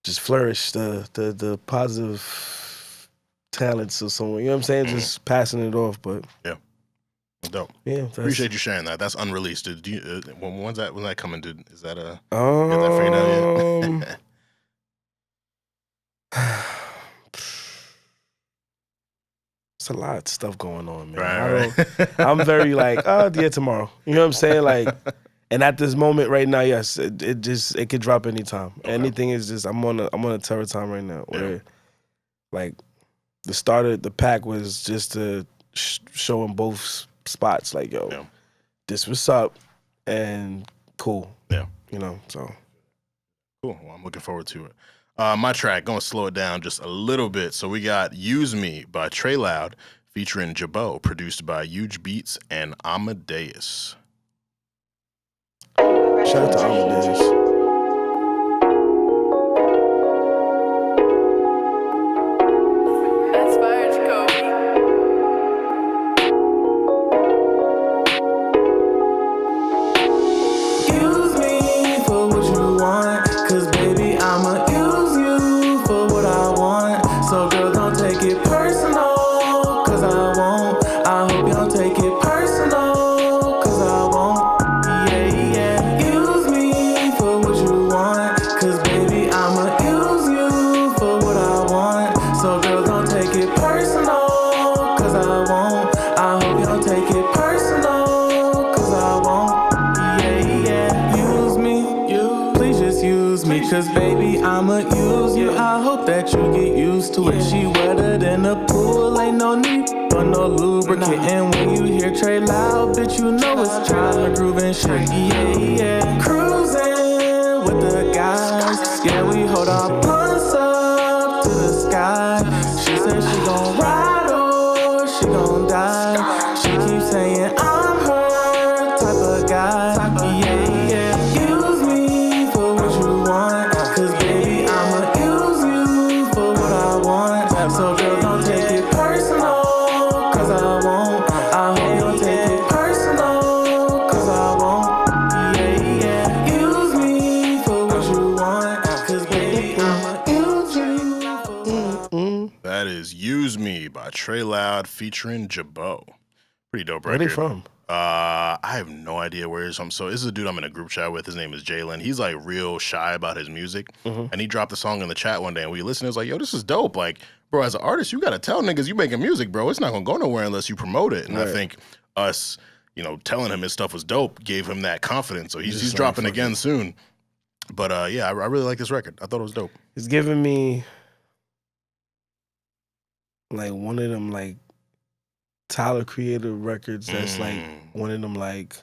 B: just flourish the positive talents of someone. You know what I'm saying? Just passing it off. But
A: Yeah. Dope.
B: yeah,
A: Appreciate you sharing that. That's unreleased. Do you, when's that coming? Is that a
B: Um,
A: got that fade out yet?
B: It's a lot of stuff going on, man.
A: Right.
B: I'm very like, oh yeah, tomorrow. You know what I'm saying? Like, and at this moment right now, yes, it could drop anytime.
A: Okay.
B: Anything is just I'm on a terror time right now where like the start of the pack was just to showing both spots like, yo, this what's up and cool.
A: Yeah.
B: You know, so
A: Cool. Well, I'm looking forward to it. My track, gonna slow it down just a little bit. So we got Use Me by Trey Loud featuring Jabeaux, produced by Huge Beats and Amadeus.
B: shout out to Amadeus.
C: Use me for what you want, 'cause baby, I'ma use you for what I want. So girl, don't take it personal, 'cause I won't. I hope you don't take it personal, 'cause I won't. Yeah. Use me for what you want, 'cause baby, I'ma use you for what I want. So girl, don't take it personal, 'cause I won't. I hope you don't take it personal, 'cause I won't. Yeah. Use me, please just use me, 'cause baby, I'ma use you. I hope that you get used to it. She wetter than a pool, ain't no need for no lubricant. And when you hear Trey Loud, bitch, you know it's trying to groove and shit. Yeah. Cruising with the guys, yeah, we hold our blunts up to the sky. She said she gon' ride or she gon' die. She keeps saying I'm her type of guy. Yeah. Use me for what you want, 'cause baby, I'ma use you for what I want. So girl, don't take it personal, 'cause I won't. I hope you don't take it personal, 'cause I won't. Yeah. Use me for what you want, 'cause baby, I'ma use you for
A: That is Use Me by Trey Loud featuring Jabeaux. Pretty dope record.
B: Where they from?
A: I have no idea where he's from. So this is a dude I'm in a group chat with. His name is Jalen. He's like real shy about his music. And he dropped a song in the chat one day and we listened. It was like, yo, this is dope. Like, bro, as an artist, you got to tell niggas you making music, bro. It's not going to go nowhere unless you promote it. And I think us, you know, telling him his stuff was dope gave him that confidence. So he's dropping again soon. But yeah, I really like this record. I thought it was dope.
B: It's giving me like one of them like Tyler Creator records that's like one of them like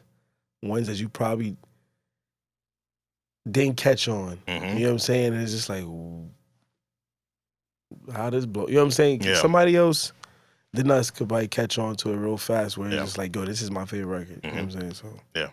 B: ones that you probably didn't catch on. You know what I'm saying? And it's just like, how this blow? You know what I'm saying?
A: Yeah.
B: Somebody else did not could probably catch on to it real fast where it's
A: Yeah.
B: just like, yo, this is my favorite record. You know what I'm saying? So
A: Yeah.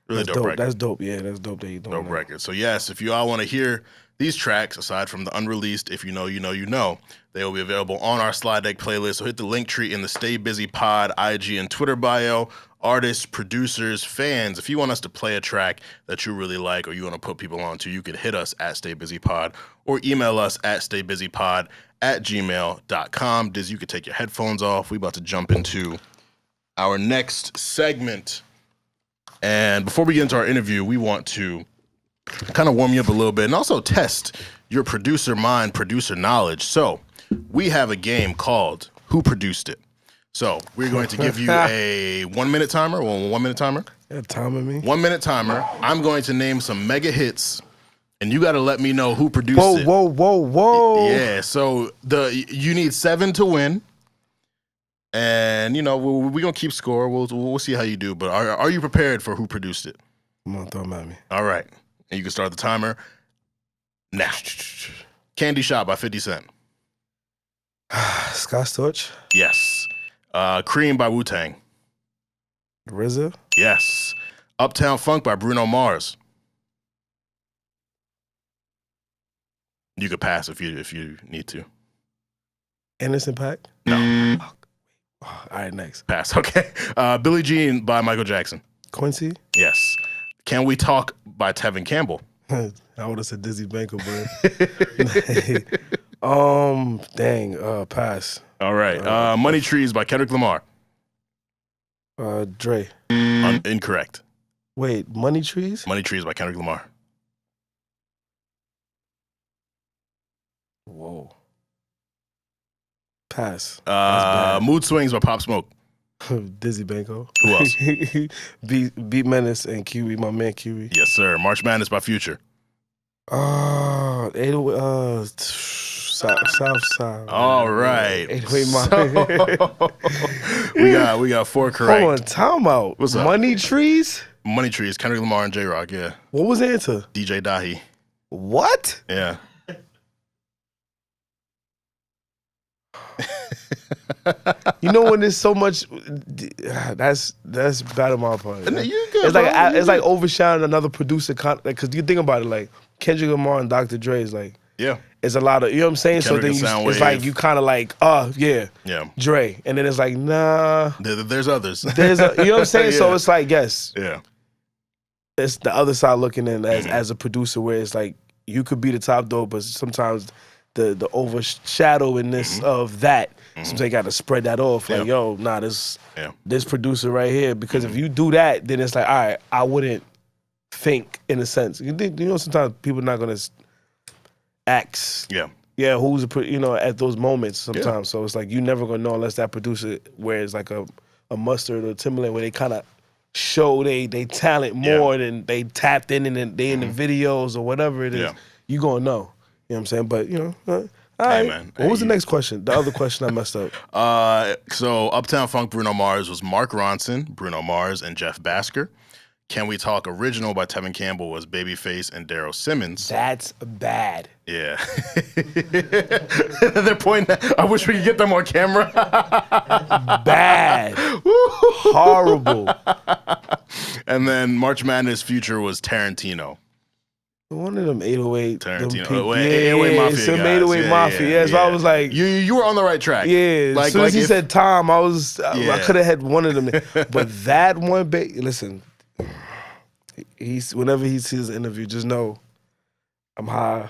A: Really
B: That's
A: dope record.
B: That's dope. Yeah, that's dope that you doing
A: Dope
B: that.
A: record. So yes, if you all want to hear these tracks, aside from the unreleased, if you know, you know, you know, they will be available on our Slide Deck playlist. So hit the link tree in the Stay Busy Pod IG and Twitter bio. Artists, producers, fans, if you want us to play a track that you really like or you want to put people on to, you can hit us at StayBusyPod or email us at StayBusyPod@gmail.com. Diz, you could take your headphones off. We about to jump into our next segment. And before we get into our interview, we want to kind of warm you up a little bit and also test your producer mind, producer knowledge. So we have a game called Who Produced It? So we're going to give you a 1 minute timer. Well, 1 minute timer.
B: Yeah, timing me.
A: 1 minute timer. I'm going to name some mega hits, and you got to let me know who produced it.
B: Whoa.
A: Yeah. So you need 7 to win, and you know we're gonna keep score. We'll see how you do. But are you prepared for who produced it?
B: Come on, throw them at me.
A: All right. And you can start the timer now. Candy Shop by 50 Cent.
B: Scott Storch.
A: Yes. Cream by Wu-Tang.
B: RZA.
A: Yes. Uptown Funk by Bruno Mars. You could pass if you need to.
B: Anderson .Paak.
A: No.
B: All right, next.
A: Pass. Okay. Billie Jean by Michael Jackson.
B: Quincy.
A: Yes. Can We Talk by Tevin Campbell.
B: I would have said Dizzy Banko, but pass.
A: All right. Money Trees by Kendrick Lamar.
B: Dre.
A: Incorrect.
B: Wait, Money Trees?
A: Money Trees by Kendrick Lamar.
B: Whoa. Pass.
A: Mood Swings by Pop Smoke.
B: Dizzy Banko.
A: Who else?
B: Beat Menace and Kiwi, my man Kiwi.
A: Yes, sir. March Madness by Future.
B: South Side.
A: All right.
B: 808
A: we got 4 correct.
B: Hold on, time out.
A: What's up?
B: Money Trees?
A: Money Trees, Kendrick Lamar and J-Rock, yeah.
B: What was the answer?
A: DJ Dahi.
B: What?
A: Yeah.
B: You know when there's so much, that's bad on my part.
A: You good,
B: it's like
A: bro.
B: it's like overshadowing another producer because you think about it, like Kendrick Lamar and Dr. Dre is like,
A: Yeah.
B: it's a lot of, you know what I'm saying?
A: Kendrick
B: So then
A: and
B: it's
A: Soundwave.
B: like you kind of like, yeah, Dre, and then it's like, nah,
A: There's others.
B: you know what I'm saying? So
A: Yeah.
B: it's like, yes,
A: Yeah.
B: it's the other side looking in as a producer, where it's like you could be the top dog, but sometimes the overshadowingness of that, sometimes they got to spread that off. Like, yo, nah, this producer right here, because if you do that, then it's like, all right, I wouldn't think in a sense. You know, sometimes people not gonna ask. Yeah, who's at those moments sometimes. So it's like you never gonna know unless that producer wears like a Mustard or Timberland, where they kind of show they talent more than they tapped in and they in the videos or whatever it is.
A: Yeah.
B: You gonna know. You know what I'm saying? But all
A: Hey,
B: right.
A: man.
B: What was the next question? The other question I messed up.
A: So Uptown Funk, Bruno Mars was Mark Ronson, Bruno Mars, and Jeff Basker. Can We Talk Original by Tevin Campbell was Babyface and Daryl Simmons.
B: That's bad.
A: Yeah. They're pointing at, I wish we could get them on camera.
B: Bad. Horrible.
A: And then March Madness Future was Tarantino.
B: One of them 808.
A: Tarantino.
B: Them
A: 808 Mafia
B: some
A: guys.
B: 808 Mafia. Yeah, so I was like,
A: You were on the right track.
B: yeah. As soon as he said Tom, I could have had one of them. But that one, listen, whenever he sees the interview, just know I'm high.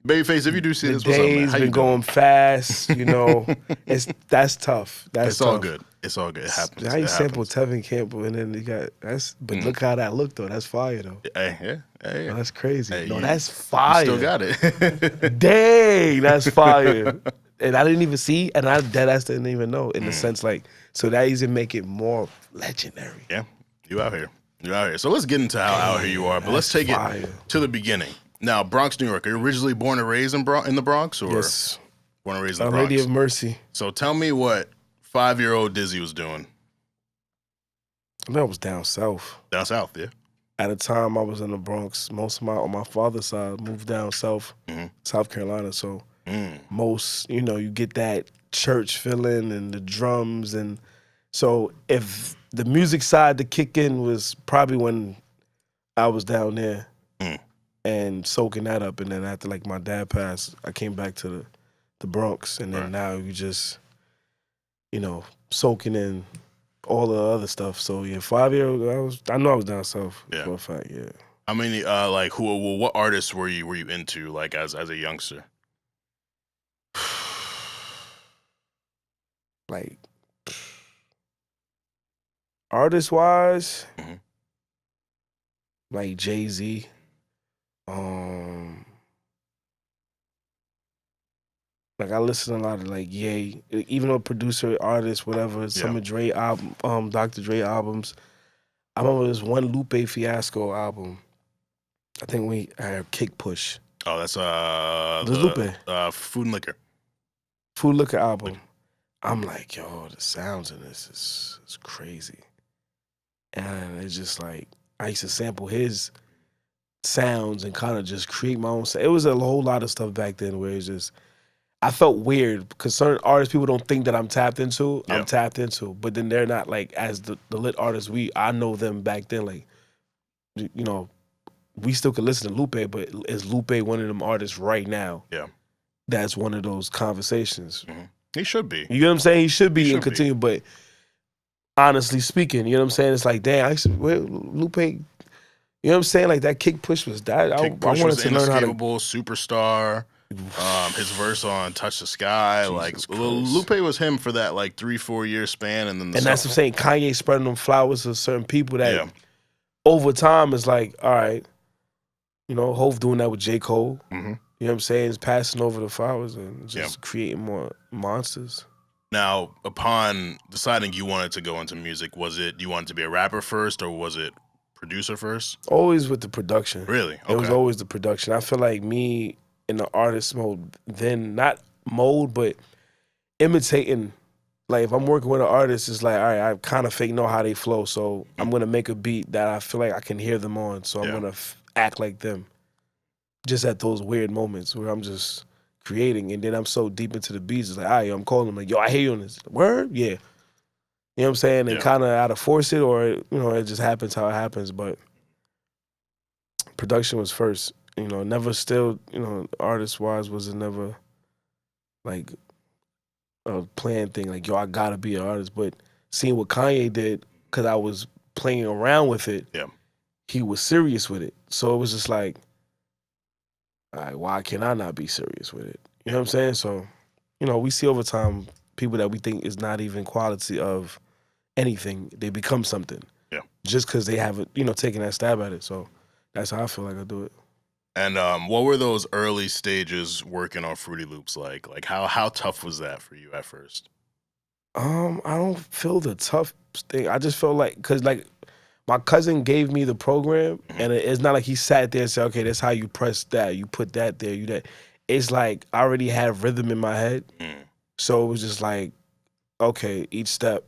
A: Babyface, if you do see
B: The
A: this, what's up, man?
B: day's
A: How you
B: been
A: doing?
B: going fast, that's tough. That's
A: It's all
B: tough.
A: good. It's all good. It happens.
B: How you
A: It
B: sample
A: happens.
B: Tevin Campbell and then you got but look how that looked though. That's fire though.
A: Hey.
B: No, that's crazy.
A: Hey,
B: no,
A: you-
B: that's fire.
A: You still got it.
B: Dang, that's fire. And I didn't even see, and I deadass didn't even know in the sense like, so that even make it more legendary.
A: Yeah, you out here. You're out here. So let's get into how out here you are. But let's take
B: fire.
A: it to the beginning. Now, Bronx, New York. Are you originally born and raised in the Bronx? Or
B: Yes.
A: born and raised in
B: Our
A: the Bronx?
B: Lady of Mercy.
A: So tell me what 5-year-old Dizzy was doing
B: That was down south.
A: down south, yeah?
B: At the time, I was in the Bronx. Most of on my father's side moved down south, South Carolina. So most, you get that church feeling and the drums. And so if the music side to kick in was probably when I was down there and soaking that up. And then after like my dad passed, I came back to the Bronx. And then now you just, soaking in all the other stuff. So yeah, 5 years I know I was down south for a fact, yeah.
A: I mean, like what artists were you into like as a youngster?
B: Like artist wise, like Jay-Z, like I listen to a lot of like Ye, even though producer, artist, whatever, some of Dre album, Dr. Dre albums. I remember this one Lupe Fiasco album. I think we had Kick Push.
A: Oh, that's
B: Lupe.
A: Food and Liquor.
B: Food Liquor album. I'm like, yo, the sounds in this is crazy. And it's just like, I used to sample his sounds and kind of just create my own sound. It was a whole lot of stuff back then where it's just, I felt weird because certain artists people don't think that I'm tapped into. I'm tapped into, but then they're not like as the lit artists I know them back then. Like, we still could listen to Lupe, but is Lupe one of them artists right now? Yeah, that's one of those conversations.
A: He should be.
B: You know what I'm saying? He should be and continue. But honestly speaking, you know what I'm saying? It's like, damn, Lupe. You know what I'm saying? Like that Kick Push was that. I wanted to learn how to
A: Superstar. His verse on "Touch the Sky," Jesus like Lupe was him for that like 3-4 year span, and then
B: that's what I'm saying. Kanye spreading them flowers to certain people that over time is like, all right, Hov doing that with J. Cole. You know what I'm saying? It's passing over the flowers and just creating more monsters.
A: Now, upon deciding you wanted to go into music, was it you wanted to be a rapper first, or was it producer first?
B: Always with the production.
A: Really? Okay.
B: It was always the production. I feel like me in the artist mode, then not mode, but imitating. Like if I'm working with an artist, it's like, all right, I kind of fake know how they flow, so I'm gonna make a beat that I feel like I can hear them on, so I'm gonna act like them. Just at those weird moments where I'm just creating, and then I'm so deep into the beats, it's like, all right, I'm calling them like, yo, I hear you on this. Word? Yeah. You know what I'm saying? And kind of out to force it, or it just happens how it happens. But production was first. Never still, artist-wise, was it never, like, a planned thing. Like, yo, I gotta be an artist. But seeing what Kanye did, because I was playing around with it, he was serious with it. So it was just like, all right, why can I not be serious with it? You know what I'm saying? So, we see over time people that we think is not even quality of anything, they become something. Yeah. Just because they haven't, taken that stab at it. So that's how I feel like I do it.
A: And what were those early stages working on Fruity Loops like? Like how tough was that for you at first?
B: I don't feel the tough thing. I just felt like, cause like my cousin gave me the program, and it's not like he sat there and said, okay, that's how you press that, you put that there, you that. It's like I already had rhythm in my head, so it was just like, okay, each step,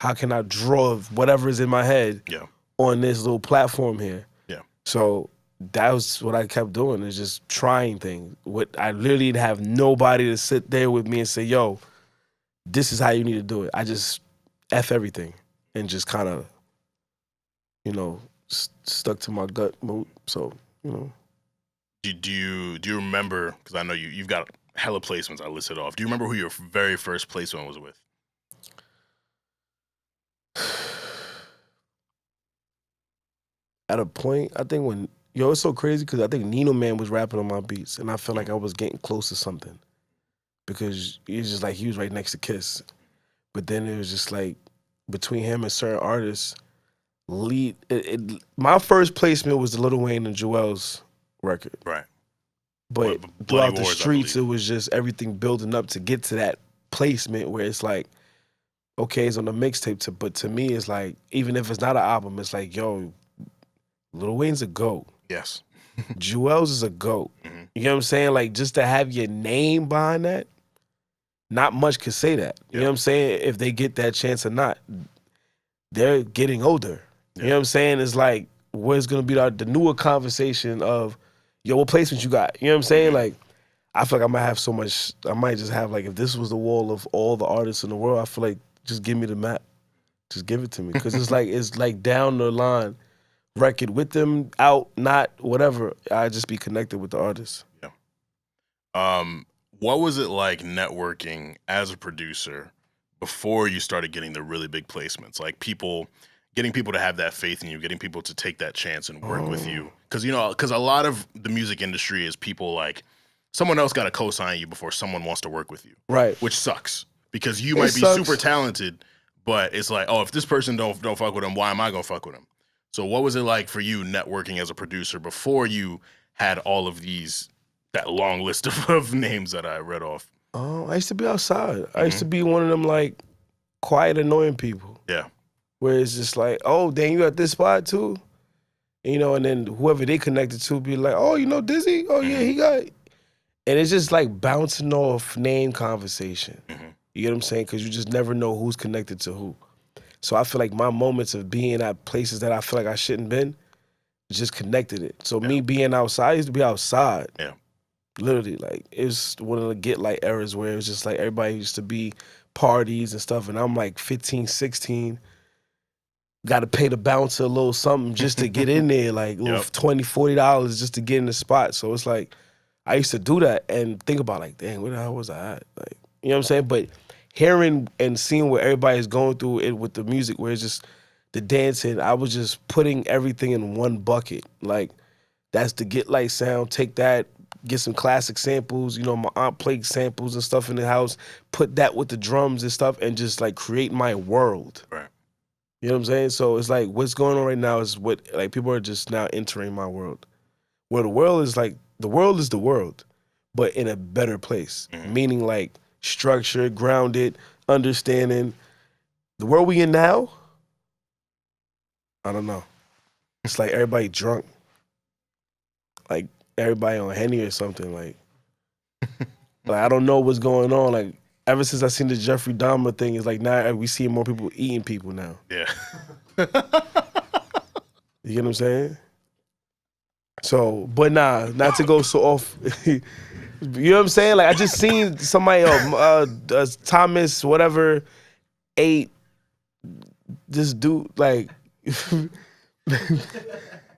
B: how can I draw whatever is in my head on this little platform here? Yeah. So that was what I kept doing, is just trying things. I literally didn't have nobody to sit there with me and say, yo, this is how you need to do it. I just F everything and just kind of, stuck to my gut. So,
A: Do you remember, because I know you've got hella placements I listed off. Do you remember who your very first placement was with?
B: At a point, I think when, it's so crazy because I think Nino Man was rapping on my beats, and I felt like I was getting close to something because it's just like he was right next to Kiss. But then it was just like between him and certain artists, my first placement was the Lil Wayne and Joel's record. Right. But throughout the streets, it was just everything building up to get to that placement where it's like, okay, it's on the mixtape, but to me, it's like, even if it's not an album, it's like, yo, Lil Wayne's a GOAT. Yes. Joel's is a GOAT. You know what I'm saying? Like, just to have your name behind that, not much could say that. You know what I'm saying? If they get that chance or not, they're getting older. You know what I'm saying? It's like, what's going to be the newer conversation of, yo, what placement you got? You know what I'm saying? Like, I feel like I might have so much, I might just have, like, if this was the wall of all the artists in the world, I feel like, just give me the map. Just give it to me. Because it's like down the line record with them out, not whatever. I just be connected with the artist.
A: Yeah. What was it like networking as a producer before you started getting the really big placements? Like getting people to have that faith in you, getting people to take that chance and work with you. Because a lot of the music industry is people like someone else got to co-sign you before someone wants to work with you.
B: Right.
A: Which sucks because you might be super talented, but it's like, oh, if this person don't fuck with him, why am I gonna fuck with him? So what was it like for you networking as a producer before you had all of that long list of names that I read off?
B: I used to be outside. I used to be one of them like quiet, annoying people.
A: Yeah.
B: Where it's just like, oh, dang, you at this spot too? And then whoever they connected to be like, oh, Dizzy? Oh, yeah, he got... And it's just like bouncing off name conversation. You get what I'm saying? Because you just never know who's connected to who. So I feel like my moments of being at places that I feel like I shouldn't been just connected it. So me being outside, I used to be outside.
A: Yeah.
B: Literally, like, it was one of the Get Light eras where it was just like everybody used to be parties and stuff. And I'm like 15, 16. Got to pay the bouncer a little something just to get in there, like little $20, $40 just to get in the spot. So it's like, I used to do that and think about like, dang, where the hell was I at? Like, you know what I'm saying? But hearing and seeing what everybody's going through it with the music, where it's just the dancing, I was just putting everything in one bucket. Like, that's the Get Light sound. Take that, get some classic samples. My aunt played samples and stuff in the house. Put that with the drums and stuff and just like create my world.
A: Right.
B: You know what I'm saying? So it's like what's going on right now is what like people are just now entering my world. Where the world is like, the world is the world, but in a better place. Meaning like structured, grounded, understanding. The world we in now, I don't know. It's like everybody drunk. Like everybody on Henny or something. Like I don't know what's going on. Like ever since I seen the Jeffrey Dahmer thing, it's like now we see more people eating people now.
A: Yeah.
B: You get what I'm saying? So, but nah, not to go so off. You know what I'm saying? Like I just seen somebody, Thomas, whatever, ate this dude. Like,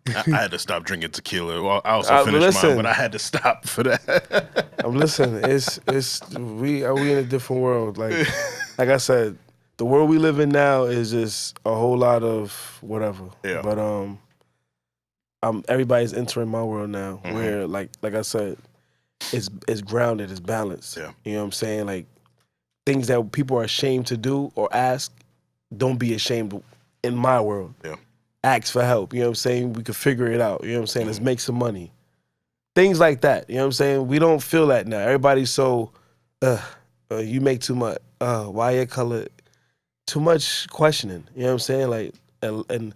A: I had to stop drinking tequila. Well, I also finished mine, but I had to stop for that.
B: Listen, we in a different world. Like I said, the world we live in now is just a whole lot of whatever.
A: Yeah.
B: But everybody's entering my world now, where like I said, it's grounded, it's balanced.
A: Yeah.
B: You know what I'm saying? Like things that people are ashamed to do or ask, don't be ashamed in my world.
A: Yeah.
B: Ask for help. You know what I'm saying? We could figure it out. You know what I'm saying? Let's make some money. Things like that. You know what I'm saying? We don't feel that now. Everybody's so, you make too much. Why your color? Too much questioning. You know what I'm saying? Like, and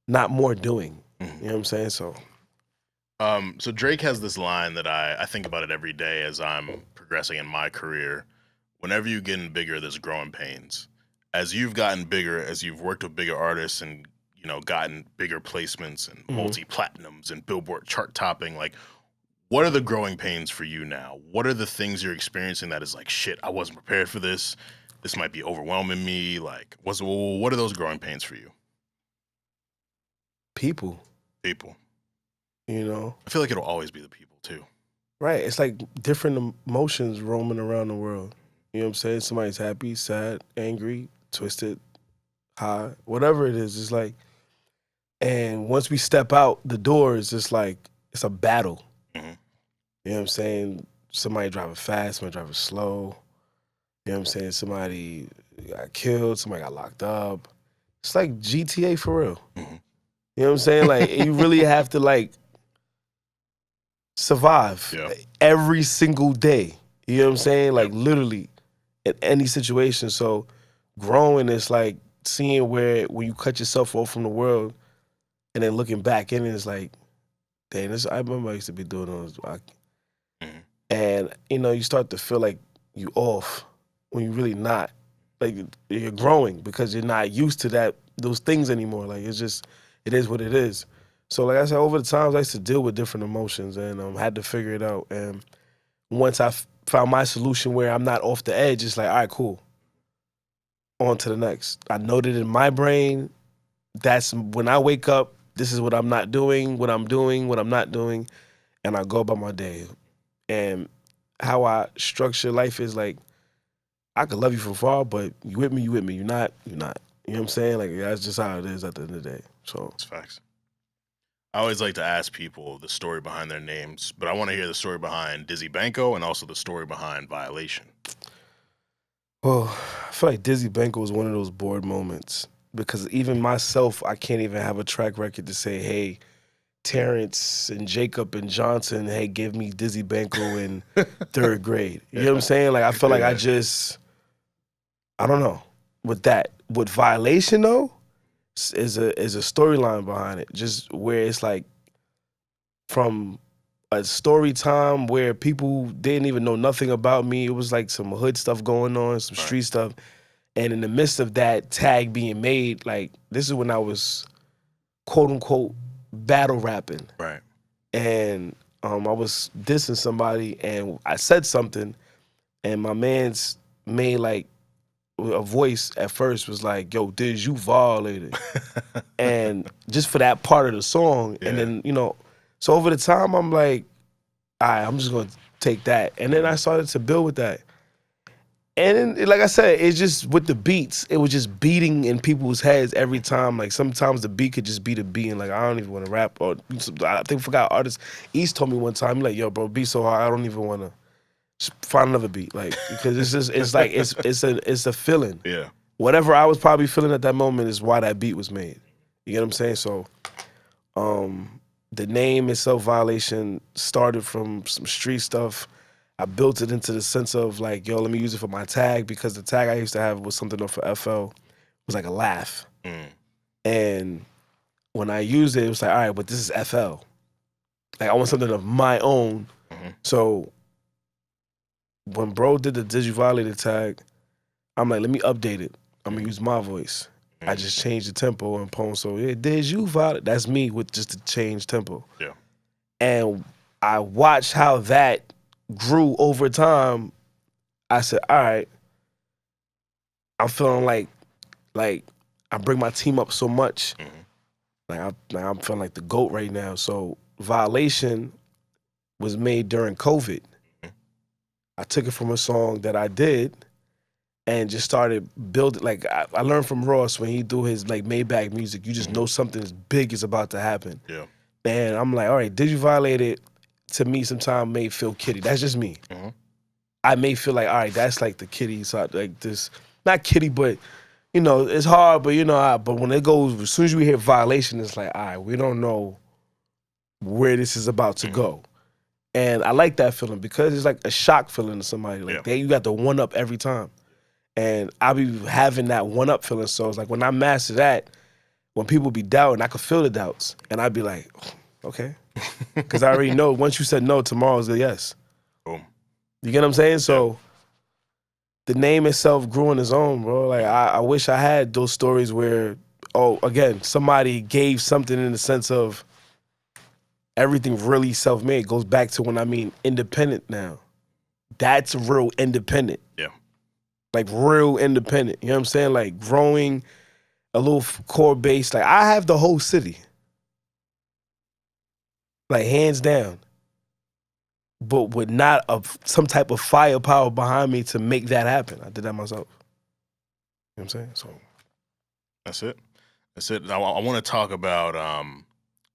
B: not more doing. You know what I'm saying? So
A: Drake has this line that I think about it every day as I'm progressing in my career. Whenever you're getting bigger, there's growing pains. As you've gotten bigger, as you've worked with bigger artists and gotten bigger placements and multi-platinums and Billboard chart topping, like, what are the growing pains for you now? What are the things you're experiencing that is like, shit, I wasn't prepared for this. This might be overwhelming me. Like, what are those growing pains for you?
B: People.
A: I feel like it'll always be the people too.
B: Right. It's like different emotions roaming around the world. You know what I'm saying? Somebody's happy, sad, angry, twisted, high, whatever it is. It's like, and once we step out the door, it's just like, it's a battle. You know what I'm saying? Somebody driving fast, somebody driving slow. You know what I'm saying? Somebody got killed, somebody got locked up. It's like GTA for real. You know what I'm saying? Like, you really have to, like, survive every single day. You know what I'm saying? Like, literally, in any situation. So, growing is like seeing when you cut yourself off from the world and then looking back in it, it's like, dang, I remember I used to be doing those. And, you start to feel like you off when you're really not. Like, you're growing because you're not used to those things anymore. Like, it's just, it is what it is. So, like I said, over the times, I used to deal with different emotions and had to figure it out. And once I found my solution where I'm not off the edge, it's like, all right, cool. on to the next. I know that in my brain, that's when I wake up, this is what I'm not doing, what I'm doing, what I'm not doing, and I go about my day. And how I structure life is like, I could love you from far, but you with me, you with me. You're not, you're not. You know what I'm saying? Like, that's just how it is at the end of the day. So
A: It's facts. I always like to ask people the story behind their names, but I want to hear the story behind Dizzy Banko and also the story behind Violation.
B: Well, I feel like Dizzy Banko was one of those bored moments because even myself, I can't even have a track record to say, hey, Terrence and Jacob and Johnson, hey, give me Dizzy Banko in third grade. You know what I'm saying? Like, I feel like I don't know. With that, with Violation though, is a storyline behind it. Just where it's like from a story time where people didn't even know nothing about me. It was like some hood stuff going on, some street stuff. And in the midst of that tag being made, like this is when I was quote unquote battle rapping.
A: Right.
B: And I was dissing somebody and I said something and my man's made like a voice at first was like, yo, Diz, you violated. And just for that part of the song. And then, you know, so over the time, I'm like, all right, I'm just going to take that. And then I started to build with that. And then, like I said, it's just with the beats, it was just beating in people's heads every time. Like sometimes the beat could just be the beat and like, I don't even want to rap. Or I think I forgot artists. East told me one time, like, yo, bro, beat so hard, I don't even want to. Just find another beat, like, because it's just, it's like, it's a feeling.
A: Yeah.
B: Whatever I was probably feeling at that moment is why that beat was made. You get what I'm saying? So, the name itself, Violation, started from some street stuff. I built it into the sense of like, yo, let me use it for my tag because the tag I used to have was something off for FL. It was like a laugh. And when I used it, it was like, all right, but this is FL. Like, I want something of my own. So, when bro did the Dizzy Violated tag, I'm like, let me update it. I'm gonna use my voice. I just changed the tempo and poem. So yeah, Diz, you violate. That's me with just the change tempo.
A: Yeah.
B: And I watched how that grew over time. I said, all right, I'm feeling like I bring my team up so much. Like I'm feeling like the GOAT right now. So Violation was made during COVID. I took it from a song that I did and just started building. Like I learned from Ross when he do his like Maybach music, you just know something big is about to happen.
A: Yeah.
B: And I'm like, all right, Did You Violate It to me sometimes may feel kiddie. That's just me. I may feel like, all right, that's like the kiddie side, like this, not kiddie, but you know, it's hard, but you know, but when it goes, as soon as you hear Violation, it's like, all right, we don't know where this is about to go. And I like that feeling because it's like a shock feeling to somebody. Like you got the one up every time. And I be having that one up feeling. So it's like when I master that, when people be doubting, I could feel the doubts. And I'd be like, okay. Because I already know once you said no, tomorrow's a yes.
A: Boom.
B: You get what I'm saying? So the name itself grew on its own, bro. Like I wish I had those stories where, again, somebody gave something in the sense of everything really self-made. Goes back to when I mean independent now. That's real independent.
A: Yeah.
B: Like real independent. You know what I'm saying? Like growing a little core base. Like I have the whole city. Like hands down. But with not some type of firepower behind me to make that happen. I did that myself. You know what I'm saying? So
A: that's it. That's it. I want to talk about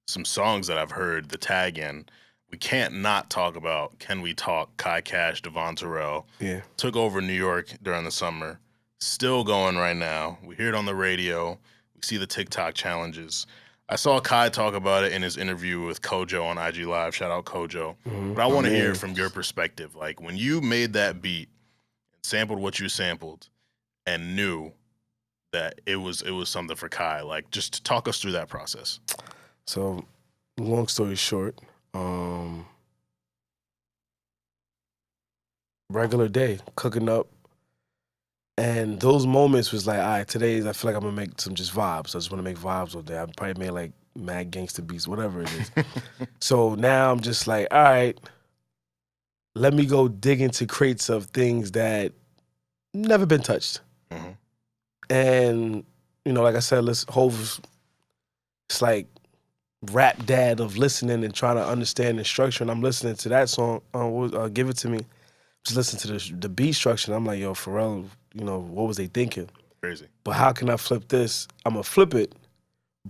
A: some songs that I've heard the tag in. We can't not talk about Can We Talk, Kai Cash, Devon Terrell.
B: Yeah.
A: Took over New York during the summer. Still going right now. We hear it on the radio. We see the TikTok challenges. I saw Kai talk about it in his interview with Kojo on IG Live. Shout out Kojo. But I want to hear from your perspective. Like when you made that beat, sampled what you sampled, and knew that it was something for Kai. Like just talk us through that process.
B: So, long story short, regular day, cooking up. And those moments was like, all right, today I feel like I'm gonna make some just vibes. I just wanna make vibes all day. I probably made like mad gangster beats, whatever it is. So now I'm just like, all right, let me go dig into crates of things that never been touched. And, you know, like I said, Hov, it's like rap dad of listening and trying to understand the structure. And I'm listening to that song, Give It To Me. Just listen to the beat structure. And I'm like, yo, Pharrell, you know, what was they thinking?
A: Crazy.
B: But how can I flip this? I'm going to flip it.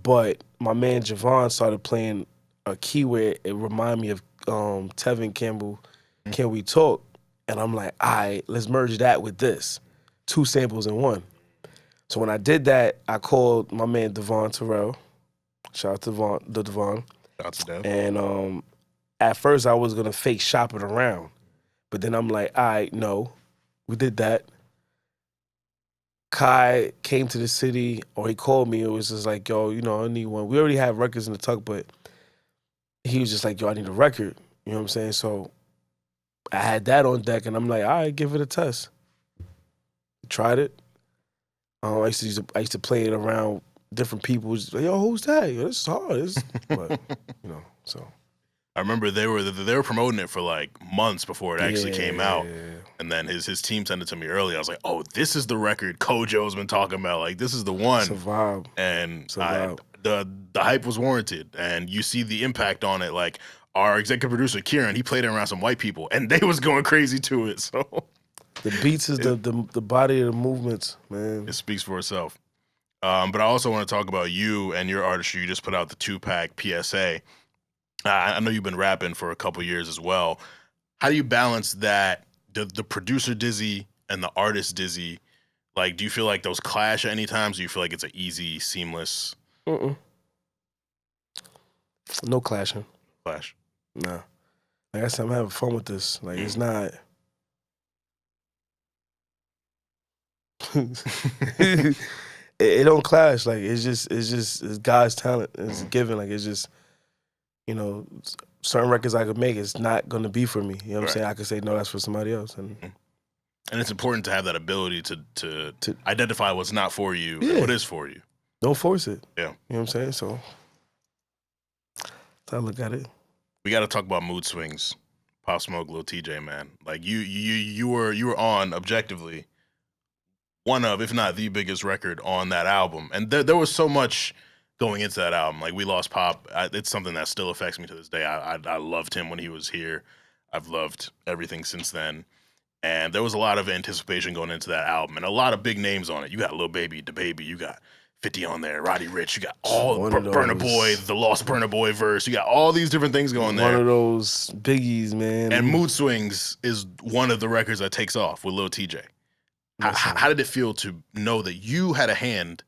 B: But my man Javon started playing a key where it reminded me of Tevin Campbell, Can We Talk? And I'm like, all right, let's merge that with this. 2 samples in one. So when I did that, I called my man Devon Terrell. Shout out to Devon.
A: Shout out to Dev.
B: And at first I was gonna fake shop it around. But then I'm like, all right, no. We did that. Kai came to the city, or he called me. It was just like, yo, you know, I need one. We already have records in the tuck, but he was just like, yo, I need a record. You know what I'm saying? So I had that on deck, and I'm like, all right, give it a test. Tried it. I used to play it around different people. Just like, yo, who's that? Yo, this is hard. But, you know, so.
A: I remember they were promoting it for like months before it actually came out, and then his team sent it to me early. I was like, "Oh, this is the record Kojo's been talking about. Like, this is the one."
B: It's a vibe.
A: And
B: It's a vibe.
A: The hype was warranted, and you see the impact on it. Like our executive producer Kieran, he played it around some white people, and they was going crazy to it. So
B: the beats is the body of the movements, man.
A: It speaks for itself. But I also want to talk about you and your artistry. You just put out the 2-pack PSA. I know you've been rapping for a couple years as well. How do you balance that, the producer Dizzy and the artist Dizzy? Like, do you feel like those clash at any times? Do you feel like it's an easy, seamless
B: No clashing.
A: clash?
B: Nah. Like I said, I'm having fun with this. Like, it's not. it don't clash. Like, it's God's talent. It's given. Like, it's just, you know, certain records I could make, it's not gonna be for me. You know what I'm saying? I could say no, that's for somebody else. And
A: it's important to have that ability to identify what's not for you and what is for you.
B: Don't force it.
A: Yeah.
B: You know what I'm saying? So that's how I look at it.
A: We got to talk about mood swings. Pop Smoke, Lil TJ, man. Like you were on objectively one of, if not the biggest record on that album, and there was so much going into that album. Like, we lost Pop. It's something that still affects me to this day. I loved him when he was here. I've loved everything since then. And there was a lot of anticipation going into that album, and a lot of big names on it. You got Lil Baby, DaBaby, you got 50 on there, Roddy Ricch, you got all Burna Boy, the Lost Burna Boy verse. You got all these different things going there.
B: One of those biggies, man.
A: And Mood Swings is one of the records that takes off with Lil TJ. How did it feel to know that you had a hand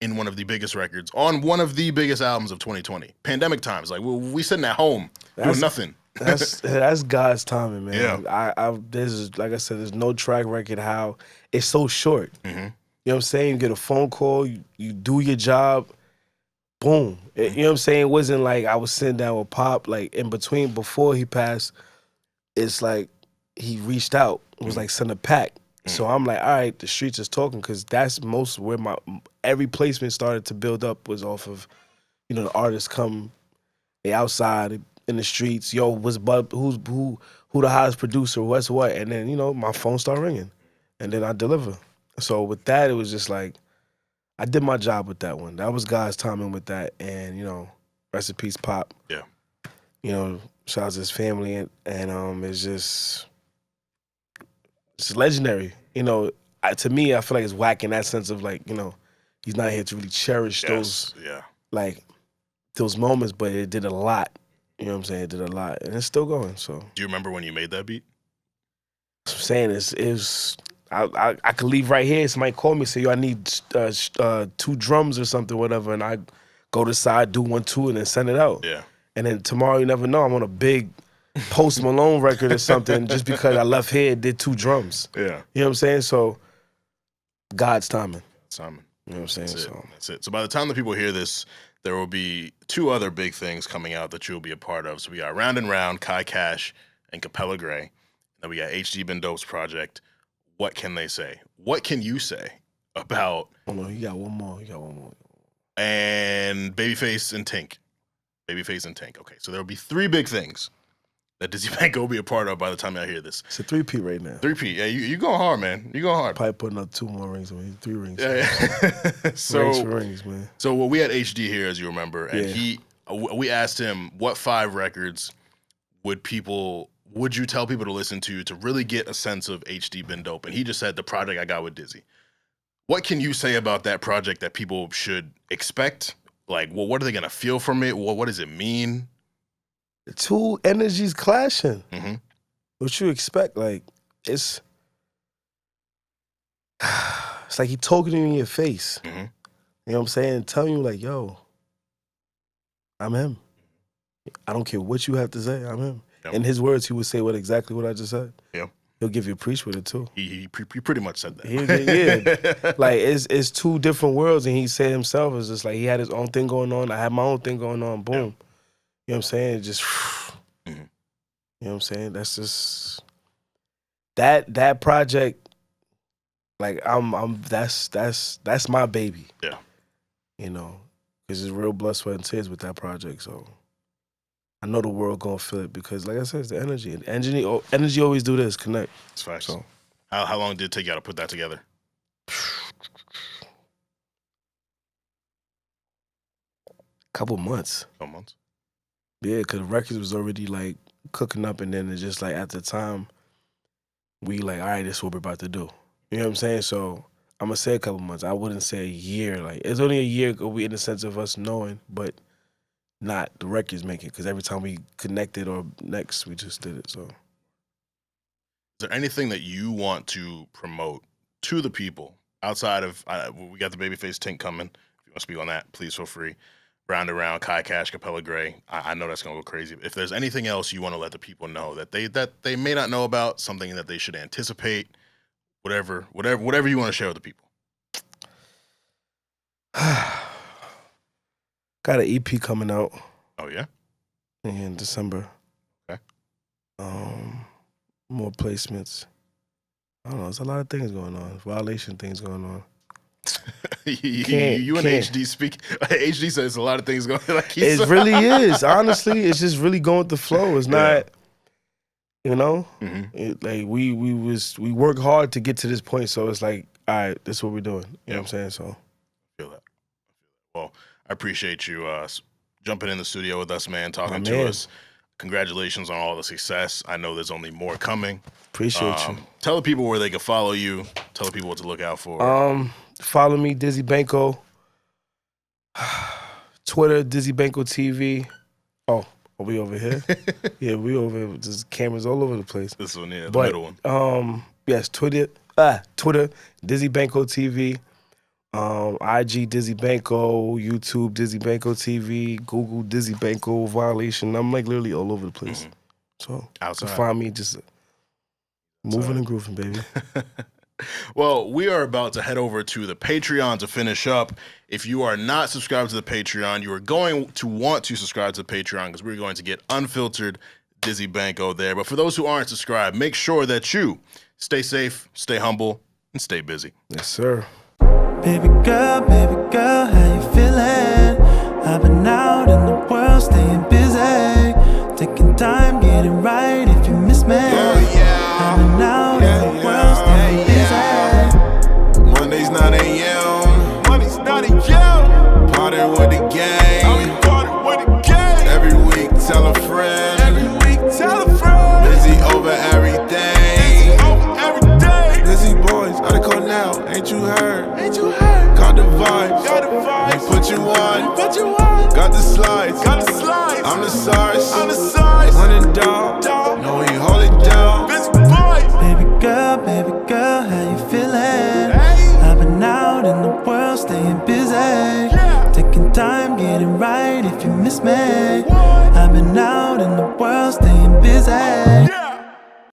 A: in one of the biggest records on one of the biggest albums of 2020? Pandemic times, like we sitting at home doing nothing.
B: That's God's timing, man. Yeah. There's, like I said, there's no track record how it's so short.
A: Mm-hmm.
B: You know what I'm saying? You get a phone call, you do your job, boom. You know what I'm saying? It wasn't like I was sitting down with Pop, like in between, before he passed, it's like he reached out. It was like send a pack. So I'm like, all right, the streets is talking, because that's most where every placement started to build up was off of, you know, the artists come, they outside in the streets, yo, who's who the hottest producer, what's what, and then, you know, my phone started ringing, and then I deliver. So with that, it was just like, I did my job with that one. That was God's timing with that, and, you know, rest in peace, Pop.
A: Yeah.
B: You know, shout out to his family, and it's legendary. You know, to me, I feel like it's whack in that sense of, like, you know, he's not here to really cherish those moments, but it did a lot. You know what I'm saying? It did a lot, and it's still going. So,
A: do you remember when you made that beat?
B: What I'm saying is I could leave right here. Somebody call me, say, yo, I need 2 drums or something, whatever, and I go to the side, do 1, 2, and then send it out.
A: Yeah.
B: And then tomorrow, you never know, I'm on a big Post Malone record or something just because I left here and did 2 drums.
A: Yeah.
B: You know what I'm saying? So, God's timing.
A: Timing.
B: You know what I'm saying?
A: That's it. So by the time the people hear this, there will be 2 other big things coming out that you'll be a part of. So we got Round and Round, Kai Cash, and Capella Gray. Then we got HDBeenDope's project. What can they say? What can you say about...
B: Oh, no, you got one more.
A: And Babyface and Tink. Babyface and Tink. Okay, so there will be 3 big things. that Dizzy Banko will be a part of by the time y'all hear this.
B: It's a 3P right now.
A: 3P. Yeah, you going hard, man. You going hard.
B: Probably putting up 2 more rings on me. 3 rings.
A: Yeah. So
B: rings for rings, man.
A: So we had HD here, as you remember, and we asked him what 5 records would you tell people to listen to really get a sense of HDBeenDope? And he just said the project I got with Dizzy. What can you say about that project that people should expect? Like, well, what are they gonna feel from it? What does it mean?
B: The 2 energies clashing.
A: Mm-hmm.
B: What you expect? Like, it's like he talking to you in your face.
A: Mm-hmm.
B: You know what I'm saying? Telling you like, yo, I'm him. I don't care what you have to say, I'm him. Yep. In his words, he would say exactly what I just said.
A: Yeah.
B: He'll give you a preach with it too.
A: He pretty much said that.
B: Yeah. Like it's 2 different worlds, and he said himself, it's just like he had his own thing going on, I had my own thing going on, boom.
A: Yeah.
B: You know what I'm saying? Just
A: mm-hmm.
B: You know what I'm saying? That's just that project, like that's my baby.
A: Yeah.
B: You know, because it's real blood, sweat, and tears with that project, so I know the world gonna feel it because, like I said, it's the energy. And energy always do this, connect.
A: It's facts.
B: So,
A: how long did it take y'all to put that together?
B: Couple months.
A: Couple months.
B: Yeah, because the records was already like cooking up, and then it's just like at the time we like, all right, this is what we're about to do. You know what I'm saying? So I'm gonna say a couple months. I wouldn't say a year. Like it's only a year ago, we in the sense of us knowing, but not the records making, because every time we connected or next, we just did it. So,
A: is there anything that you want to promote to the people outside of? We got the Babyface Tink coming. If you want to speak on that, please feel free. Round and Round, Kai Cash, Capella Gray. I know that's gonna go crazy. If there's anything else you want to let the people know that they may not know about, something that they should anticipate, whatever you want to share with the people.
B: Got an EP coming out.
A: Oh yeah,
B: in December.
A: Okay.
B: More placements. I don't know. There's a lot of things going on. Violation things going on.
A: you and HD speak. HD says a lot of things going. Like
B: it really is. Honestly, it's just really going with the flow. It's not. You know, like we work hard to get to this point. So it's like, all right, this is what we're doing. You know what I'm saying? So
A: I feel that. Well, I appreciate you jumping in the studio with us, man, talking to us. Congratulations on all the success. I know there's only more coming.
B: Appreciate you.
A: Tell the people where they can follow you. Tell the people what to look out for.
B: Follow me, Dizzy Banko. Twitter, Dizzy Banko TV. Oh, are we over here? Yeah, we over here. There's cameras all over the place.
A: This one, yeah, the middle one.
B: Yes, Twitter, Dizzy Banko TV. IG Dizzy Banko, YouTube Dizzy Banko TV, Google Dizzy Banko Violation. I'm like literally all over the place. So to find me, just moving and grooving, baby.
A: Well, we are about to head over to the Patreon to finish up. If you are not subscribed to the Patreon, you are going to want to subscribe to the Patreon because we're going to get unfiltered Dizzy Banko there. But for those who aren't subscribed, make sure that you stay safe, stay humble, and stay busy.
B: Yes, sir.
C: Baby girl, how you feeling? I've been out in the world, staying busy, taking time, getting right if you miss me. I've been out in the world, staying busy.
D: Mondays 9 a.m. Party with the gang. Every week, tell a friend. Busy over everything. Busy boys, how they call now? Ain't you heard? Got the vibes. They put you on. Got the slides. I'm the size. Running down. No, we hold it down.
C: Baby girl, how you feeling? I've been out in the world, staying busy, taking time, getting right if you miss me. I've been out in the world, staying busy.